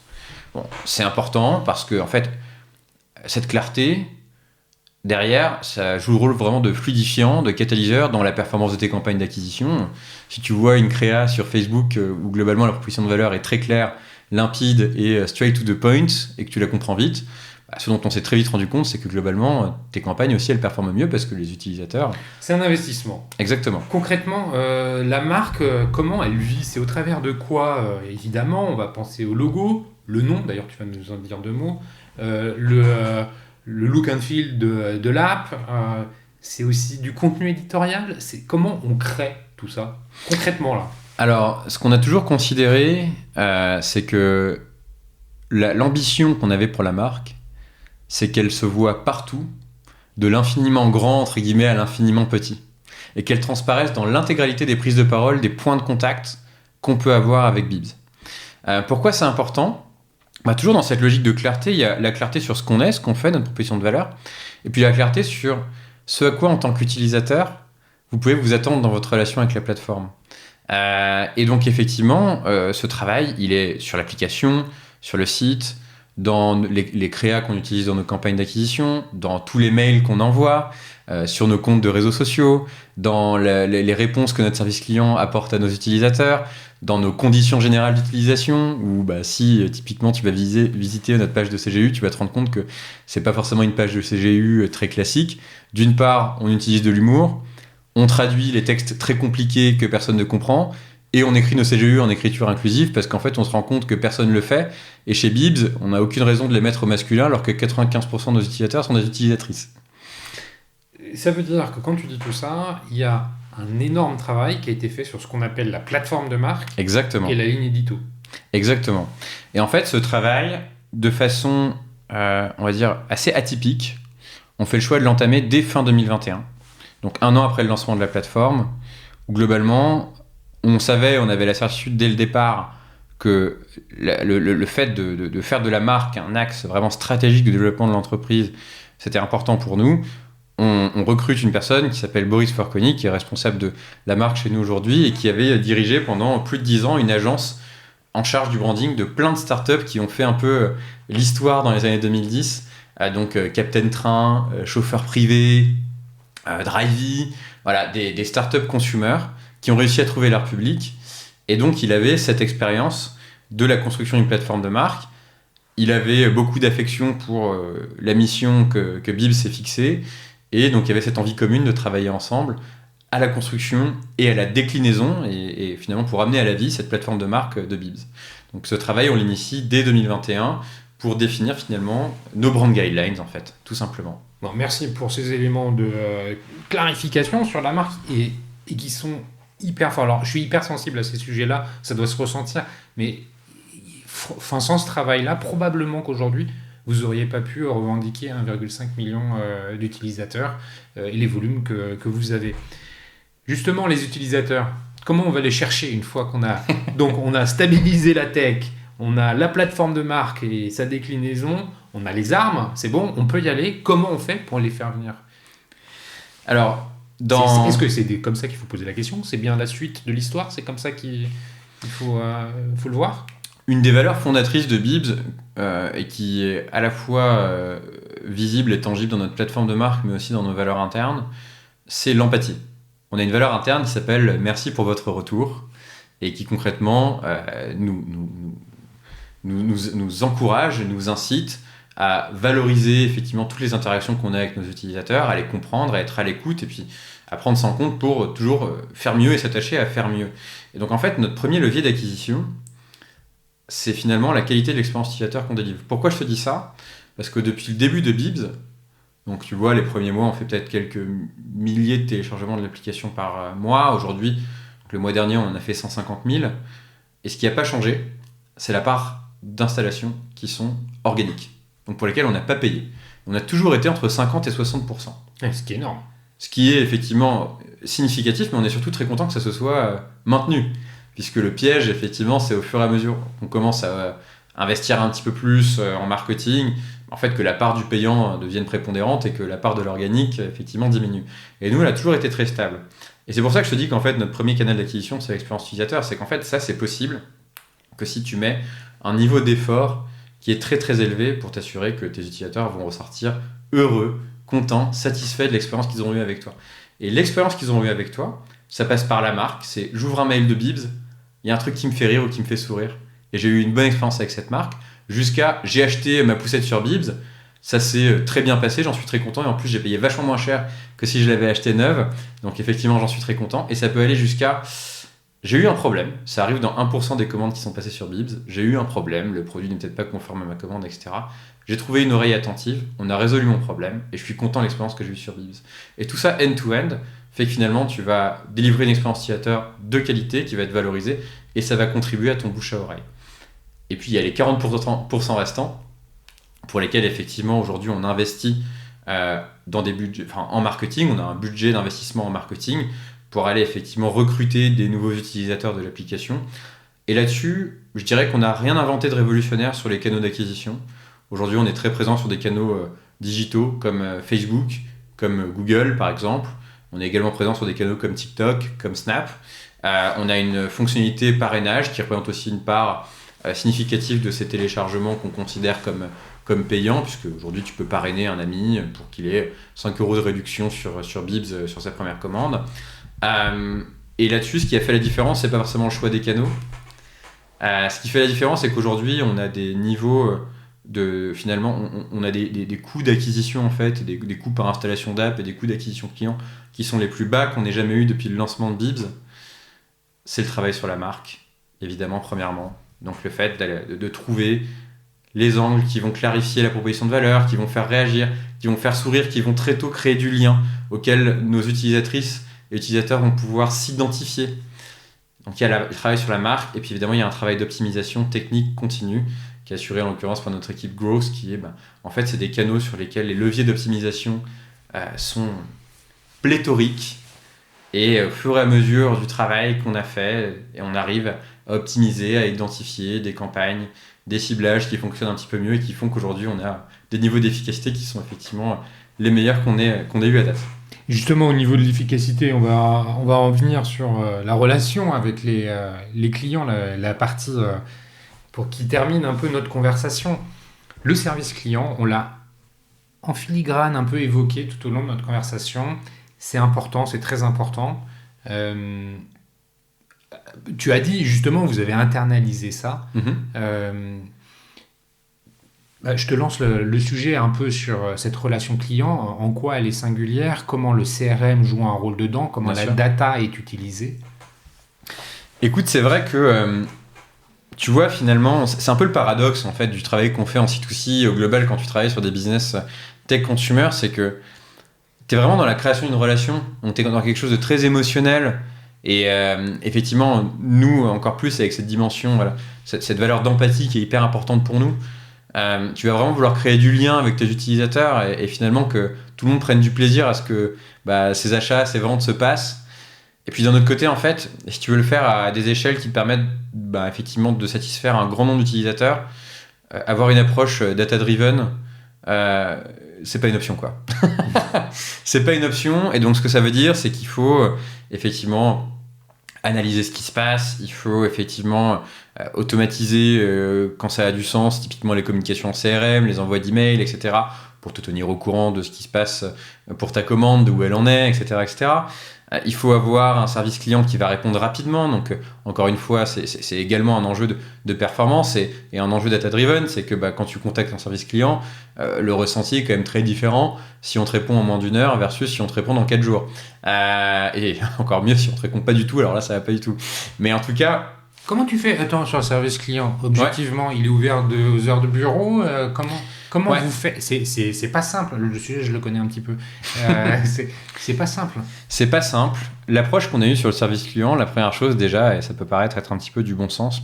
Bon, c'est important parce que en fait, cette clarté, derrière, ça joue le rôle vraiment de fluidifiant, de catalyseur dans la performance de tes campagnes d'acquisition. Si tu vois une créa sur Facebook où globalement la proposition de valeur est très claire, limpide et straight to the point, et que tu la comprends vite, ce dont on s'est très vite rendu compte, c'est que globalement, tes campagnes aussi, elles performent mieux parce que les utilisateurs... C'est un investissement. Exactement. Concrètement, la marque, comment elle vit ? C'est au travers de quoi ? Évidemment, on va penser au logo, le nom, d'ailleurs tu vas nous en dire deux mots, le look and feel de l'app, c'est aussi du contenu éditorial. C'est comment on crée tout ça, concrètement là ? Alors, ce qu'on a toujours considéré, c'est que l'ambition qu'on avait pour la marque, c'est qu'elle se voit partout, de l'infiniment grand, entre guillemets, à l'infiniment petit. Et qu'elle transparaisse dans l'intégralité des prises de parole, des points de contact qu'on peut avoir avec Bibs. Pourquoi c'est important ? Toujours dans cette logique de clarté, il y a la clarté sur ce qu'on est, ce qu'on fait, notre proposition de valeur, et puis la clarté sur ce à quoi, en tant qu'utilisateur, vous pouvez vous attendre dans votre relation avec la plateforme. Et donc, effectivement, ce travail, il est sur l'application, sur le site, dans les créas qu'on utilise dans nos campagnes d'acquisition, dans tous les mails qu'on envoie, sur nos comptes de réseaux sociaux, dans les réponses que notre service client apporte à nos utilisateurs, dans nos conditions générales d'utilisation, où si typiquement tu vas visiter notre page de CGU, tu vas te rendre compte que c'est pas forcément une page de CGU très classique. D'une part, on utilise de l'humour, on traduit les textes très compliqués que personne ne comprend, et on écrit nos CGU en écriture inclusive parce qu'en fait on se rend compte que personne ne le fait, et chez Bibs, on n'a aucune raison de les mettre au masculin alors que 95% de nos utilisateurs sont des utilisatrices. Ça veut dire que quand tu dis tout ça, il y a un énorme travail qui a été fait sur ce qu'on appelle la plateforme de marque. Exactement. Et la ligne édito. Exactement. Et en fait, ce travail, de façon, on va dire, assez atypique, on fait le choix de l'entamer dès fin 2021. Donc 1 an après le lancement de la plateforme, où globalement, on avait la certitude dès le départ que le fait de faire de la marque un axe vraiment stratégique de développement de l'entreprise, c'était important pour nous. On recrute une personne qui s'appelle Boris Forconi, qui est responsable de la marque chez nous aujourd'hui et qui avait dirigé pendant plus de 10 ans une agence en charge du branding de plein de startups qui ont fait un peu l'histoire dans les années 2010. Donc Captain Train, Chauffeur Privé, Drivey, voilà, des startups consumer qui ont réussi à trouver leur public. Et donc il avait cette expérience de la construction d'une plateforme de marque. Il avait beaucoup d'affection pour la mission que Bibs s'est fixée. Et donc il y avait cette envie commune de travailler ensemble à la construction et à la déclinaison et finalement pour amener à la vie cette plateforme de marque de Bibs. Donc ce travail, on l'initie dès 2021 pour définir finalement nos brand guidelines en fait, tout simplement. Bon, merci pour ces éléments de clarification sur la marque et qui sont hyper forts. Alors je suis hyper sensible à ces sujets-là, ça doit se ressentir, mais sans ce travail-là, probablement qu'aujourd'hui, vous n'auriez pas pu revendiquer 1,5 million d'utilisateurs et les volumes que vous avez. Justement, les utilisateurs, comment on va les chercher une fois qu'on a... Donc, on a stabilisé la tech, on a la plateforme de marque et sa déclinaison, on a les armes, c'est bon, on peut y aller. Comment on fait pour les faire venir ? Alors, est-ce que c'est comme ça qu'il faut poser la question ? C'est bien la suite de l'histoire ? C'est comme ça qu'il faut le voir ? Une des valeurs fondatrices de Bibs, et qui est à la fois visible et tangible dans notre plateforme de marque, mais aussi dans nos valeurs internes, c'est l'empathie. on a une valeur interne qui s'appelle « Merci pour votre retour » et qui concrètement nous encourage, nous incite à valoriser effectivement toutes les interactions qu'on a avec nos utilisateurs, à les comprendre, à être à l'écoute et puis à prendre ça en compte pour toujours faire mieux et s'attacher à faire mieux. Et donc en fait, notre premier levier d'acquisition, c'est finalement la qualité de l'expérience utilisateur qu'on délivre. Pourquoi je te dis ça ? Parce que depuis le début de Bibs, donc tu vois, les premiers mois, on fait peut-être quelques milliers de téléchargements de l'application par mois. Aujourd'hui, le mois dernier, on en a fait 150 000. Et ce qui n'a pas changé, c'est la part d'installations qui sont organiques, donc pour lesquelles on n'a pas payé. On a toujours été entre 50 et 60%. Ce qui est énorme. Ce qui est effectivement significatif, mais on est surtout très content que ça se soit maintenu. Puisque le piège, effectivement, c'est au fur et à mesure qu'on commence à investir un petit peu plus en marketing, en fait, que la part du payant devienne prépondérante et que la part de l'organique, effectivement, diminue. Et nous, elle a toujours été très stable. Et c'est pour ça que je te dis qu'en fait, notre premier canal d'acquisition, c'est l'expérience utilisateur. C'est qu'en fait, ça, c'est possible que si tu mets un niveau d'effort qui est très très élevé pour t'assurer que tes utilisateurs vont ressortir heureux, contents, satisfaits de l'expérience qu'ils ont eue avec toi. Et l'expérience qu'ils ont eue avec toi, ça passe par la marque. C'est j'ouvre un mail de Bibs, il y a un truc qui me fait rire ou qui me fait sourire. Et j'ai eu une bonne expérience avec cette marque. Jusqu'à j'ai acheté ma poussette sur Bibs, ça s'est très bien passé, j'en suis très content. Et en plus, j'ai payé vachement moins cher que si je l'avais acheté neuve. Donc effectivement, j'en suis très content. Et ça peut aller jusqu'à j'ai eu un problème. Ça arrive dans 1% des commandes qui sont passées sur Bibs. J'ai eu un problème, le produit n'est peut-être pas conforme à ma commande, etc. J'ai trouvé une oreille attentive, on a résolu mon problème et je suis content de l'expérience que j'ai eue sur Bibs. Et tout ça end-to-end fait que finalement tu vas délivrer une expérience utilisateur de qualité qui va être valorisée et ça va contribuer à ton bouche à oreille. Et puis il y a les 40% restants pour lesquels effectivement aujourd'hui on investit dans des budgets, en marketing, on a un budget d'investissement en marketing pour aller effectivement recruter des nouveaux utilisateurs de l'application. Et là-dessus, je dirais qu'on n'a rien inventé de révolutionnaire sur les canaux d'acquisition. Aujourd'hui, on est très présent sur des canaux digitaux comme Facebook, comme Google par exemple. On est également présent sur des canaux comme TikTok, comme Snap. On a une fonctionnalité parrainage qui représente aussi une part significative de ces téléchargements qu'on considère comme payants, puisque aujourd'hui tu peux parrainer un ami pour qu'il ait 5 € de réduction sur Bibs sur sa première commande. Et là-dessus, ce qui a fait la différence, c'est pas forcément le choix des canaux. Ce qui fait la différence, c'est qu'aujourd'hui, on a des niveaux finalement, on a des coûts d'acquisition en fait, des coûts par installation d'app et des coûts d'acquisition client qui sont les plus bas qu'on ait jamais eu depuis le lancement de Bibs. C'est le travail sur la marque, évidemment, premièrement. Donc le fait de trouver les angles qui vont clarifier la proposition de valeur, qui vont faire réagir, qui vont faire sourire, qui vont très tôt créer du lien auquel nos utilisatrices et utilisateurs vont pouvoir s'identifier. Donc il y a le travail sur la marque et puis évidemment il y a un travail d'optimisation technique continue qui est assuré en l'occurrence par notre équipe Growth qui est en fait c'est des canaux sur lesquels les leviers d'optimisation sont pléthoriques et au fur et à mesure du travail qu'on a fait et on arrive à optimiser, à identifier des campagnes, des ciblages qui fonctionnent un petit peu mieux et qui font qu'aujourd'hui on a des niveaux d'efficacité qui sont effectivement les meilleurs qu'on ait eu à date. Justement, au niveau de l'efficacité, on va en venir sur la relation avec les clients, la partie pour qui termine un peu notre conversation. Le service client, on l'a en filigrane un peu évoqué tout au long de notre conversation. C'est important, c'est très important. Tu as dit justement, vous avez internalisé ça. Je te lance le sujet un peu sur cette relation client, en quoi elle est singulière, comment le CRM joue un rôle dedans, comment la data est utilisée. Écoute, c'est vrai que tu vois finalement, c'est un peu le paradoxe en fait du travail qu'on fait en C2C au global quand tu travailles sur des business tech consumer, c'est que tu es vraiment dans la création d'une relation, donc tu es dans quelque chose de très émotionnel et effectivement, nous encore plus avec cette dimension, voilà, cette valeur d'empathie qui est hyper importante pour nous. Tu vas vraiment vouloir créer du lien avec tes utilisateurs et finalement que tout le monde prenne du plaisir à ce que ces achats, ces ventes se passent. Et puis d'un autre côté, en fait, si tu veux le faire à des échelles qui te permettent effectivement de satisfaire un grand nombre d'utilisateurs, avoir une approche data-driven, c'est pas une option quoi. C'est pas une option et donc ce que ça veut dire, c'est qu'il faut effectivement analyser ce qui se passe, il faut effectivement automatiser quand ça a du sens, typiquement les communications en CRM, les envois d'emails, etc., pour te tenir au courant de ce qui se passe pour ta commande, d'où elle en est, etc., etc. Il faut avoir un service client qui va répondre rapidement. Donc, encore une fois, c'est également un enjeu de performance et un enjeu data-driven. C'est que quand tu contactes un service client, le ressenti est quand même très différent si on te répond en moins d'une heure versus si on te répond dans 4 jours. Et encore mieux si on te répond pas du tout. Alors là, ça va pas du tout. Mais en tout cas... Comment tu fais? Attends, sur le service client, objectivement, il est ouvert aux heures de bureau. Comment vous faites? C'est pas simple. Le sujet, je le connais un petit peu. C'est pas simple. C'est pas simple. L'approche qu'on a eue sur le service client, la première chose déjà, et ça peut paraître être un petit peu du bon sens,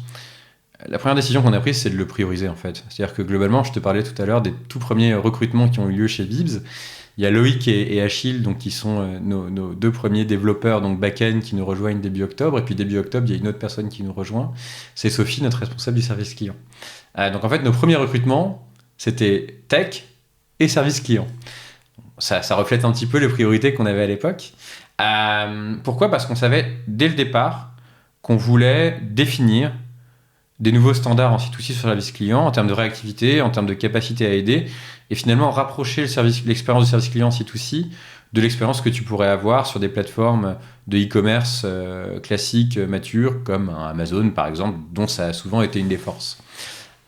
la première décision qu'on a prise, c'est de le prioriser en fait. C'est-à-dire que globalement, je te parlais tout à l'heure des tout premiers recrutements qui ont eu lieu chez Bibs. Il y a Loïc et Achille, donc, qui sont nos 2 premiers développeurs donc back-end qui nous rejoignent début octobre. Et puis début octobre, il y a une autre personne qui nous rejoint. C'est Sophie, notre responsable du service client. Donc en fait, nos premiers recrutements, c'était tech et service client. Ça reflète un petit peu les priorités qu'on avait à l'époque. Pourquoi ? Parce qu'on savait dès le départ qu'on voulait définir des nouveaux standards en C2C sur le service client, en termes de réactivité, en termes de capacité à aider, et finalement rapprocher l'expérience du service client C2C de l'expérience que tu pourrais avoir sur des plateformes de e-commerce classiques, matures, comme Amazon par exemple, dont ça a souvent été une des forces.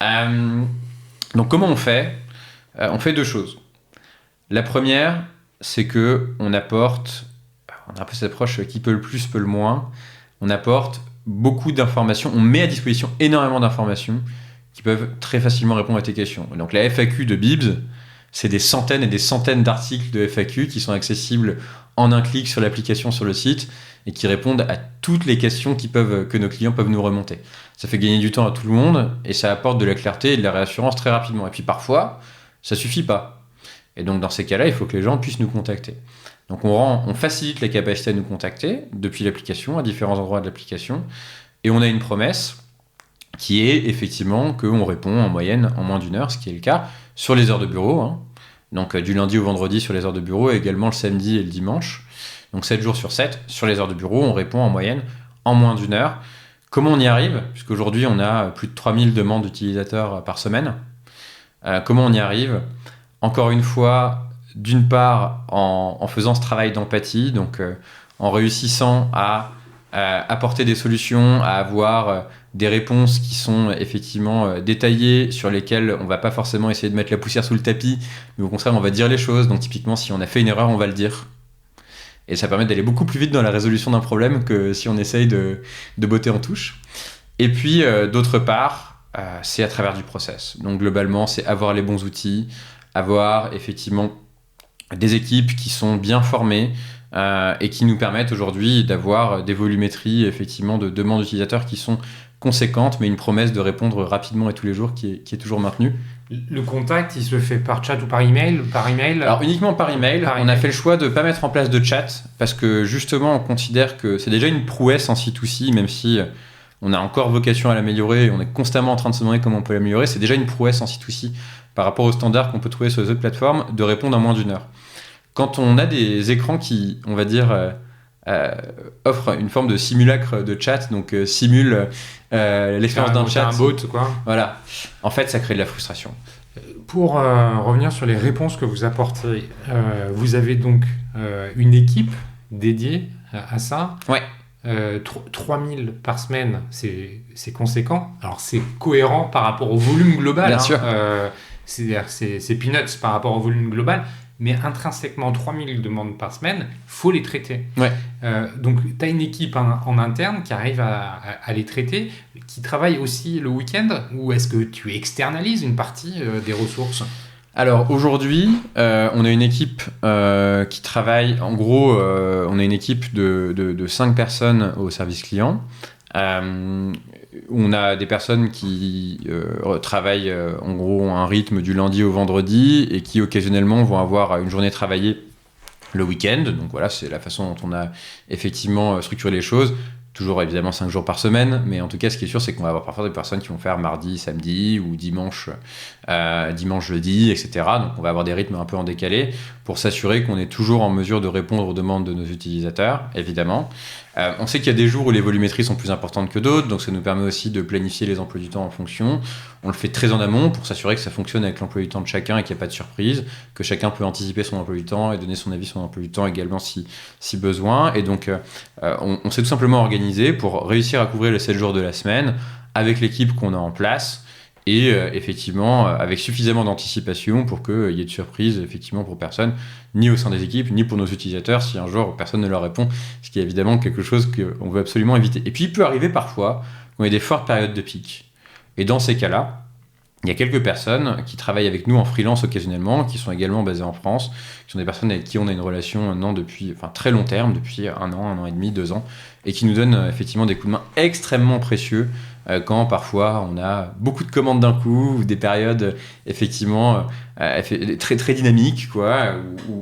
Donc comment on fait ? On fait 2 choses. La première, c'est qu'on apporte, on a un peu cette approche qui peut le plus, peut le moins, on apporte beaucoup d'informations, on met à disposition énormément d'informations qui peuvent très facilement répondre à tes questions. Donc la FAQ de Bibs, c'est des centaines et des centaines d'articles de FAQ qui sont accessibles en un clic sur l'application, sur le site, et qui répondent à toutes les questions que nos clients peuvent nous remonter. Ça fait gagner du temps à tout le monde, et ça apporte de la clarté et de la réassurance très rapidement. Et puis parfois, ça suffit pas. Et donc dans ces cas-là, il faut que les gens puissent nous contacter. Donc on facilite la capacité à nous contacter depuis l'application, à différents endroits de l'application, et on a une promesse qui est effectivement qu'on répond en moyenne en moins d'une heure, ce qui est le cas sur les heures de bureau, hein. Donc du lundi au vendredi sur les heures de bureau, et également le samedi et le dimanche. Donc 7 jours sur 7, sur les heures de bureau, on répond en moyenne en moins d'une heure. Comment on y arrive ? Puisqu'aujourd'hui, on a plus de 3000 demandes d'utilisateurs par semaine. Comment on y arrive ? Encore une fois, d'une part, en faisant ce travail d'empathie, donc en réussissant à apporter des solutions, à avoir des réponses qui sont effectivement détaillées, sur lesquelles on ne va pas forcément essayer de mettre la poussière sous le tapis, mais au contraire, on va dire les choses. Donc typiquement, si on a fait une erreur, on va le dire. Et ça permet d'aller beaucoup plus vite dans la résolution d'un problème que si on essaye de botter en touche. Et puis, d'autre part, c'est à travers du process. Donc globalement, c'est avoir les bons outils, avoir effectivement des équipes qui sont bien formées et qui nous permettent aujourd'hui d'avoir des volumétries effectivement de demandes d'utilisateurs qui sont conséquentes, mais une promesse de répondre rapidement et tous les jours qui est toujours maintenue. Le contact, il se fait par chat ou par email? Alors uniquement par email. On a fait le choix de ne pas mettre en place de chat parce que justement on considère que c'est déjà une prouesse en C2C, même si on a encore vocation à l'améliorer et on est constamment en train de se demander comment on peut l'améliorer. C'est déjà une prouesse en C2C par rapport aux standards qu'on peut trouver sur les autres plateformes de répondre en moins d'une heure. Quand on a des écrans qui, on va dire, offrent une forme de simulacre de chat, donc simule l'expérience d'un chat. Un bot, quoi. Voilà. En fait, ça crée de la frustration. Pour revenir sur les réponses que vous apportez, vous avez donc une équipe dédiée à ça. Ouais. 3000 par semaine, c'est conséquent. Alors, c'est cohérent par rapport au volume global. Bien sûr. C'est peanuts par rapport au volume global. Mais intrinsèquement, 3000 demandes par semaine, il faut les traiter. Ouais. Donc, tu as une équipe en interne qui arrive à les traiter, qui travaille aussi le week-end, ou est-ce que tu externalises une partie des ressources ? Alors aujourd'hui, on a une équipe qui travaille, en gros, on a une équipe de 5 personnes au service client. On a des personnes qui travaillent en gros un rythme du lundi au vendredi et qui occasionnellement vont avoir une journée travaillée le week-end. Donc voilà, c'est la façon dont on a effectivement structuré les choses. Toujours évidemment 5 jours par semaine, mais en tout cas ce qui est sûr c'est qu'on va avoir parfois des personnes qui vont faire mardi, samedi ou dimanche, jeudi, etc. Donc on va avoir des rythmes un peu en décalé pour s'assurer qu'on est toujours en mesure de répondre aux demandes de nos utilisateurs, évidemment. On sait qu'il y a des jours où les volumétries sont plus importantes que d'autres, donc ça nous permet aussi de planifier les emplois du temps en fonction. On le fait très en amont pour s'assurer que ça fonctionne avec l'emploi du temps de chacun et qu'il n'y a pas de surprise, que chacun peut anticiper son emploi du temps et donner son avis sur son emploi du temps également si besoin. Et donc, on s'est tout simplement organisé pour réussir à couvrir les 7 jours de la semaine avec l'équipe qu'on a en place. Et effectivement, avec suffisamment d'anticipation pour qu'il y ait de surprise effectivement pour personne, ni au sein des équipes, ni pour nos utilisateurs, si un jour personne ne leur répond, ce qui est évidemment quelque chose qu'on veut absolument éviter. Et puis il peut arriver parfois qu'on ait des fortes périodes de pic. Et dans ces cas-là, il y a quelques personnes qui travaillent avec nous en freelance occasionnellement, qui sont également basées en France, qui sont des personnes avec qui on a une relation maintenant depuis très long terme, depuis 1 an et demi, 2 ans, et qui nous donnent effectivement des coups de main extrêmement précieux quand parfois on a beaucoup de commandes d'un coup, ou des périodes effectivement très, très dynamiques, quoi,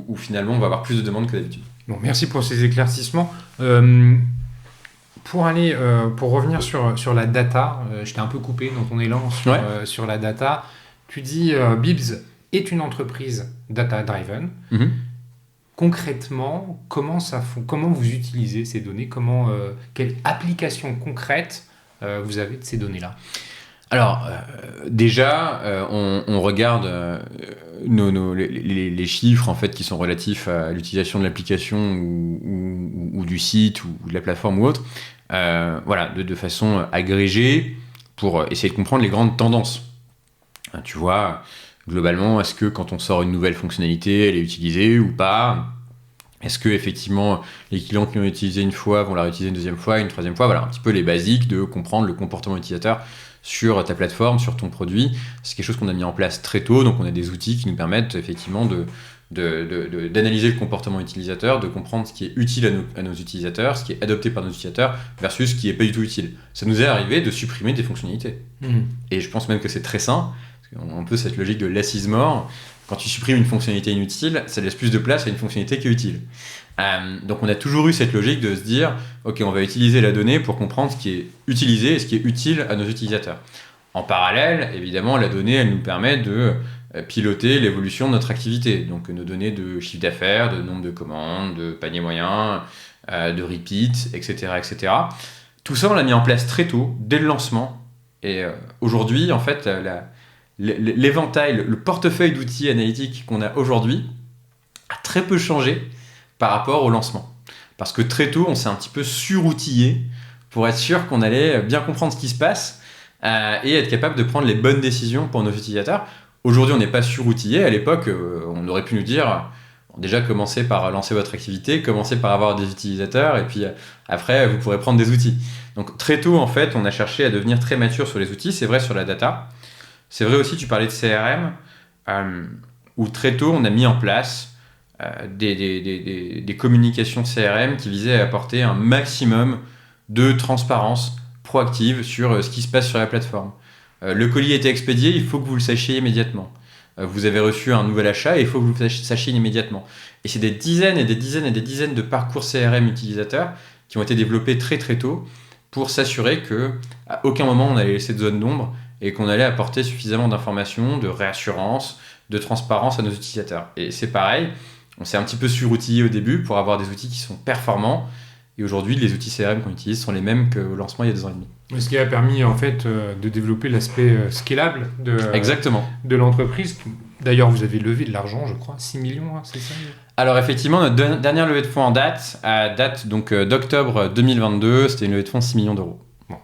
où finalement on va avoir plus de demandes que d'habitude. Bon, merci pour ces éclaircissements. Pour revenir sur la data, je t'ai un peu coupé dans ton élan sur la data. Tu dis Bibs est une entreprise data-driven. Mm-hmm. Concrètement, comment vous utilisez ces données? Quelle application concrète vous avez de ces données-là? Alors, déjà, on regarde les chiffres en fait, qui sont relatifs à l'utilisation de l'application ou du site ou de la plateforme ou autre, de façon agrégée pour essayer de comprendre les grandes tendances. Tu vois, globalement, est-ce que quand on sort une nouvelle fonctionnalité, elle est utilisée ou pas? Est-ce que effectivement les clients qui l'ont utilisé une fois vont la réutiliser une deuxième fois, une troisième fois? Voilà, un petit peu les basiques de comprendre le comportement utilisateur sur ta plateforme, sur ton produit. C'est quelque chose qu'on a mis en place très tôt, donc on a des outils qui nous permettent effectivement d'analyser le comportement utilisateur, de comprendre ce qui est utile à nos utilisateurs, ce qui est adopté par nos utilisateurs versus ce qui n'est pas du tout utile. Ça nous est arrivé de supprimer des fonctionnalités. Et je pense même que c'est très sain, parce qu'on a un peu cette logique de less is more. Quand tu supprimes une fonctionnalité inutile, ça laisse plus de place à une fonctionnalité qui est utile. Donc on a toujours eu cette logique de se dire ok, on va utiliser la donnée pour comprendre ce qui est utilisé et ce qui est utile à nos utilisateurs. En parallèle, évidemment, la donnée, elle nous permet de piloter l'évolution de notre activité. Donc nos données de chiffre d'affaires, de nombre de commandes, de panier moyen, de repeat, etc., etc. Tout ça, on l'a mis en place très tôt, dès le lancement. Et aujourd'hui, en fait, l'éventail, le portefeuille d'outils analytiques qu'on a aujourd'hui a très peu changé par rapport au lancement. Parce que très tôt, on s'est un petit peu suroutillé pour être sûr qu'on allait bien comprendre ce qui se passe et être capable de prendre les bonnes décisions pour nos utilisateurs. Aujourd'hui, on n'est pas suroutillé. À l'époque, on aurait pu nous dire déjà commencez par lancer votre activité, commencez par avoir des utilisateurs et puis après, vous pourrez prendre des outils. Donc très tôt, en fait, on a cherché à devenir très mature sur les outils. C'est vrai sur la data. C'est vrai aussi, tu parlais de CRM, où très tôt, on a mis en place des communications CRM qui visaient à apporter un maximum de transparence proactive sur ce qui se passe sur la plateforme. Le colis a été expédié, il faut que vous le sachiez immédiatement. Vous avez reçu un nouvel achat et il faut que vous le sachiez immédiatement. Et c'est des dizaines et des dizaines et des dizaines de parcours CRM utilisateurs qui ont été développés très très tôt pour s'assurer qu'à aucun moment on allait laisser de zone d'ombre et qu'on allait apporter suffisamment d'informations, de réassurance, de transparence à nos utilisateurs. Et c'est pareil, on s'est un petit peu suroutillé au début pour avoir des outils qui sont performants. Et aujourd'hui, les outils CRM qu'on utilise sont les mêmes qu'au lancement il y a 2 ans et demi. Ce qui a permis en fait de développer l'aspect scalable de l'entreprise. D'ailleurs, vous avez levé de l'argent, je crois, 6 millions, hein, c'est ça? Alors effectivement, notre dernière levée de fonds en date donc d'octobre 2022, c'était une levée de fonds de 6 millions d'euros. Bon.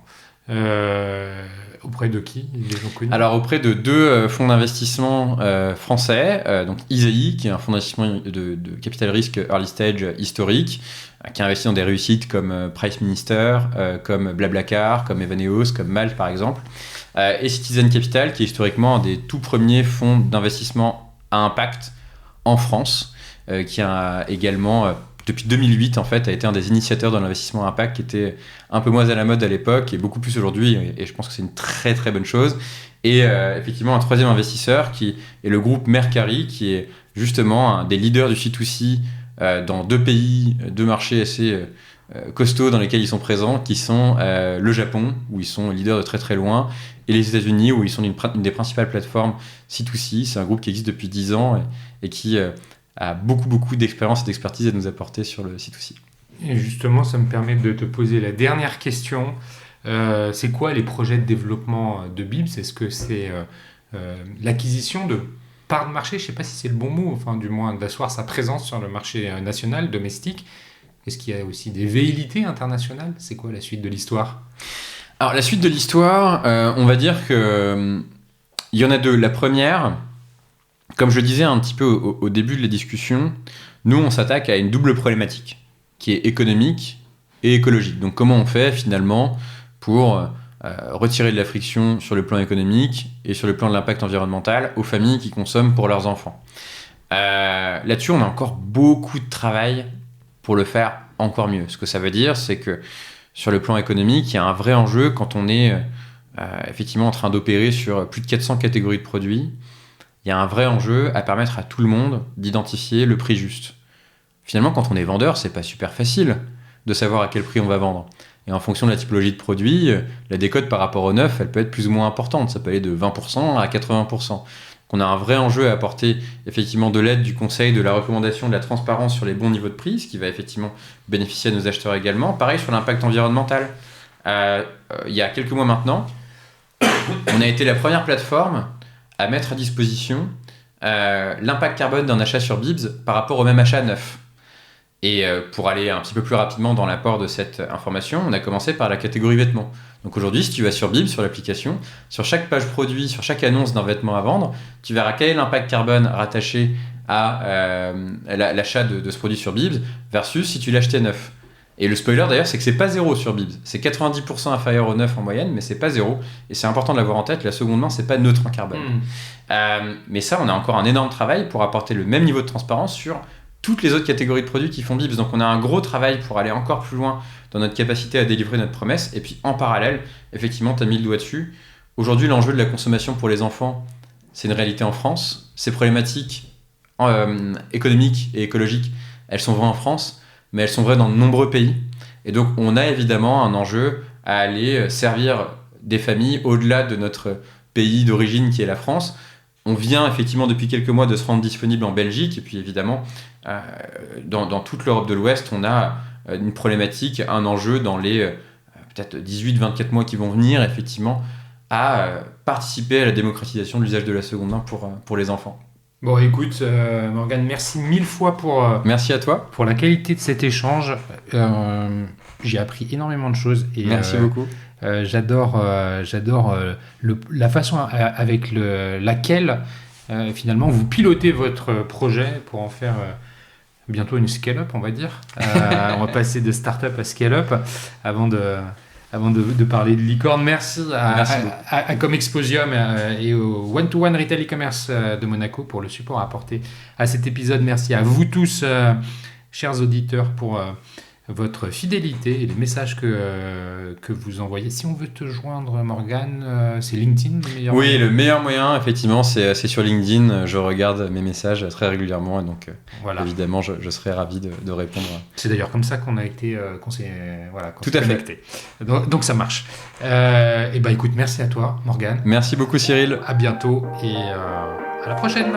Auprès de qui, les gens connus? Alors auprès de 2 fonds d'investissement français, donc Isaïe, qui est un fonds d'investissement de capital risque early stage historique, qui a investi dans des réussites comme Price Minister, comme Blablacar, comme Evaneos, comme Malte par exemple, et Citizen Capital, qui est historiquement un des tout premiers fonds d'investissement à impact en France, qui a également depuis 2008 en fait a été un des initiateurs de l'investissement à impact, qui était un peu moins à la mode à l'époque et beaucoup plus aujourd'hui, et je pense que c'est une très très bonne chose. Et effectivement un 3e investisseur qui est le groupe Mercari, qui est justement un des leaders du C2C dans 2 pays, 2 marchés assez costauds dans lesquels ils sont présents, qui sont le Japon, où ils sont leaders de très très loin, et les États-Unis, où ils sont une des principales plateformes C2C. C'est un groupe qui existe depuis 10 ans et qui a beaucoup d'expérience et d'expertise à nous apporter sur le C2C. Et justement, ça me permet de te poser la dernière question. C'est quoi les projets de développement de Bibs? Est-ce que c'est l'acquisition de parts de marché? Je ne sais pas si c'est le bon mot, enfin du moins d'asseoir sa présence sur le marché national, domestique. Est-ce qu'il y a aussi des velléités internationales? C'est quoi la suite de l'histoire? Alors, la suite de l'histoire, on va dire que il y en a deux. La première, comme je le disais un petit peu au début de la discussion, nous, on s'attaque à une double problématique qui est économique et écologique. Donc, comment on fait finalement pour retirer de la friction sur le plan économique et sur le plan de l'impact environnemental aux familles qui consomment pour leurs enfants. Là-dessus, on a encore beaucoup de travail pour le faire encore mieux. Ce que ça veut dire, c'est que sur le plan économique, il y a un vrai enjeu quand on est effectivement en train d'opérer sur plus de 400 catégories de produits. Il y a un vrai enjeu à permettre à tout le monde d'identifier le prix juste. Finalement, quand on est vendeur, c'est pas super facile de savoir à quel prix on va vendre. Et en fonction de la typologie de produit, la décote par rapport au neuf, elle peut être plus ou moins importante. Ça peut aller de 20% à 80%. Donc on a un vrai enjeu à apporter effectivement de l'aide, du conseil, de la recommandation, de la transparence sur les bons niveaux de prix, ce qui va effectivement bénéficier à nos acheteurs également. Pareil sur l'impact environnemental. Il y a quelques mois maintenant, on a été la première plateforme à mettre à disposition l'impact carbone d'un achat sur Bibs par rapport au même achat neuf. Et pour aller un petit peu plus rapidement dans l'apport de cette information, on a commencé par la catégorie vêtements. Donc aujourd'hui, si tu vas sur Bibs, sur l'application, sur chaque page produit, sur chaque annonce d'un vêtement à vendre, tu verras quel est l'impact carbone rattaché à l'achat de ce produit sur Bibs versus si tu l'achetais neuf. Et le spoiler d'ailleurs, c'est que c'est pas zéro sur Bibs. C'est 90% inférieur au neuf en moyenne, mais c'est pas zéro. Et c'est important de l'avoir en tête, la seconde main, c'est pas neutre en carbone. Mais ça, on a encore un énorme travail pour apporter le même niveau de transparence sur toutes les autres catégories de produits qui font Bibs. Donc on a un gros travail pour aller encore plus loin dans notre capacité à délivrer notre promesse. Et puis en parallèle, effectivement, tu as mis le doigt dessus. Aujourd'hui, l'enjeu de la consommation pour les enfants, c'est une réalité en France. Ces problématiques économiques et écologiques, elles sont vraies en France, mais elles sont vraies dans de nombreux pays. Et donc on a évidemment un enjeu à aller servir des familles au-delà de notre pays d'origine qui est la France. On vient effectivement depuis quelques mois de se rendre disponible en Belgique, et puis évidemment, dans toute l'Europe de l'Ouest, on a une problématique, un enjeu dans les peut-être 18-24 mois qui vont venir, effectivement, à participer à la démocratisation de l'usage de la seconde main pour les enfants. Bon, écoute, Morgane, merci mille fois merci à toi. Pour la qualité de cet échange. J'ai appris énormément de choses. Et, merci beaucoup. J'adore la façon avec laquelle finalement vous pilotez votre projet pour en faire bientôt une scale-up, on va dire. On va passer de start-up à scale-up avant de parler de licorne. Merci à Comexposium et au One-to-One Retail e-commerce de Monaco pour le support apporté à cet épisode. Merci à vous tous, chers auditeurs, pour votre fidélité et les messages que vous envoyez. Si on veut te joindre, Morgane, c'est LinkedIn le meilleur moyen? Le meilleur moyen, effectivement, c'est sur LinkedIn. Je regarde mes messages très régulièrement et donc voilà. Évidemment, je serai ravi de répondre. C'est d'ailleurs comme ça qu'on a été qu'on s'est Tout à connecté. Donc ça marche. Et écoute, merci à toi, Morgane. Merci beaucoup, Cyril. À bientôt et à la prochaine.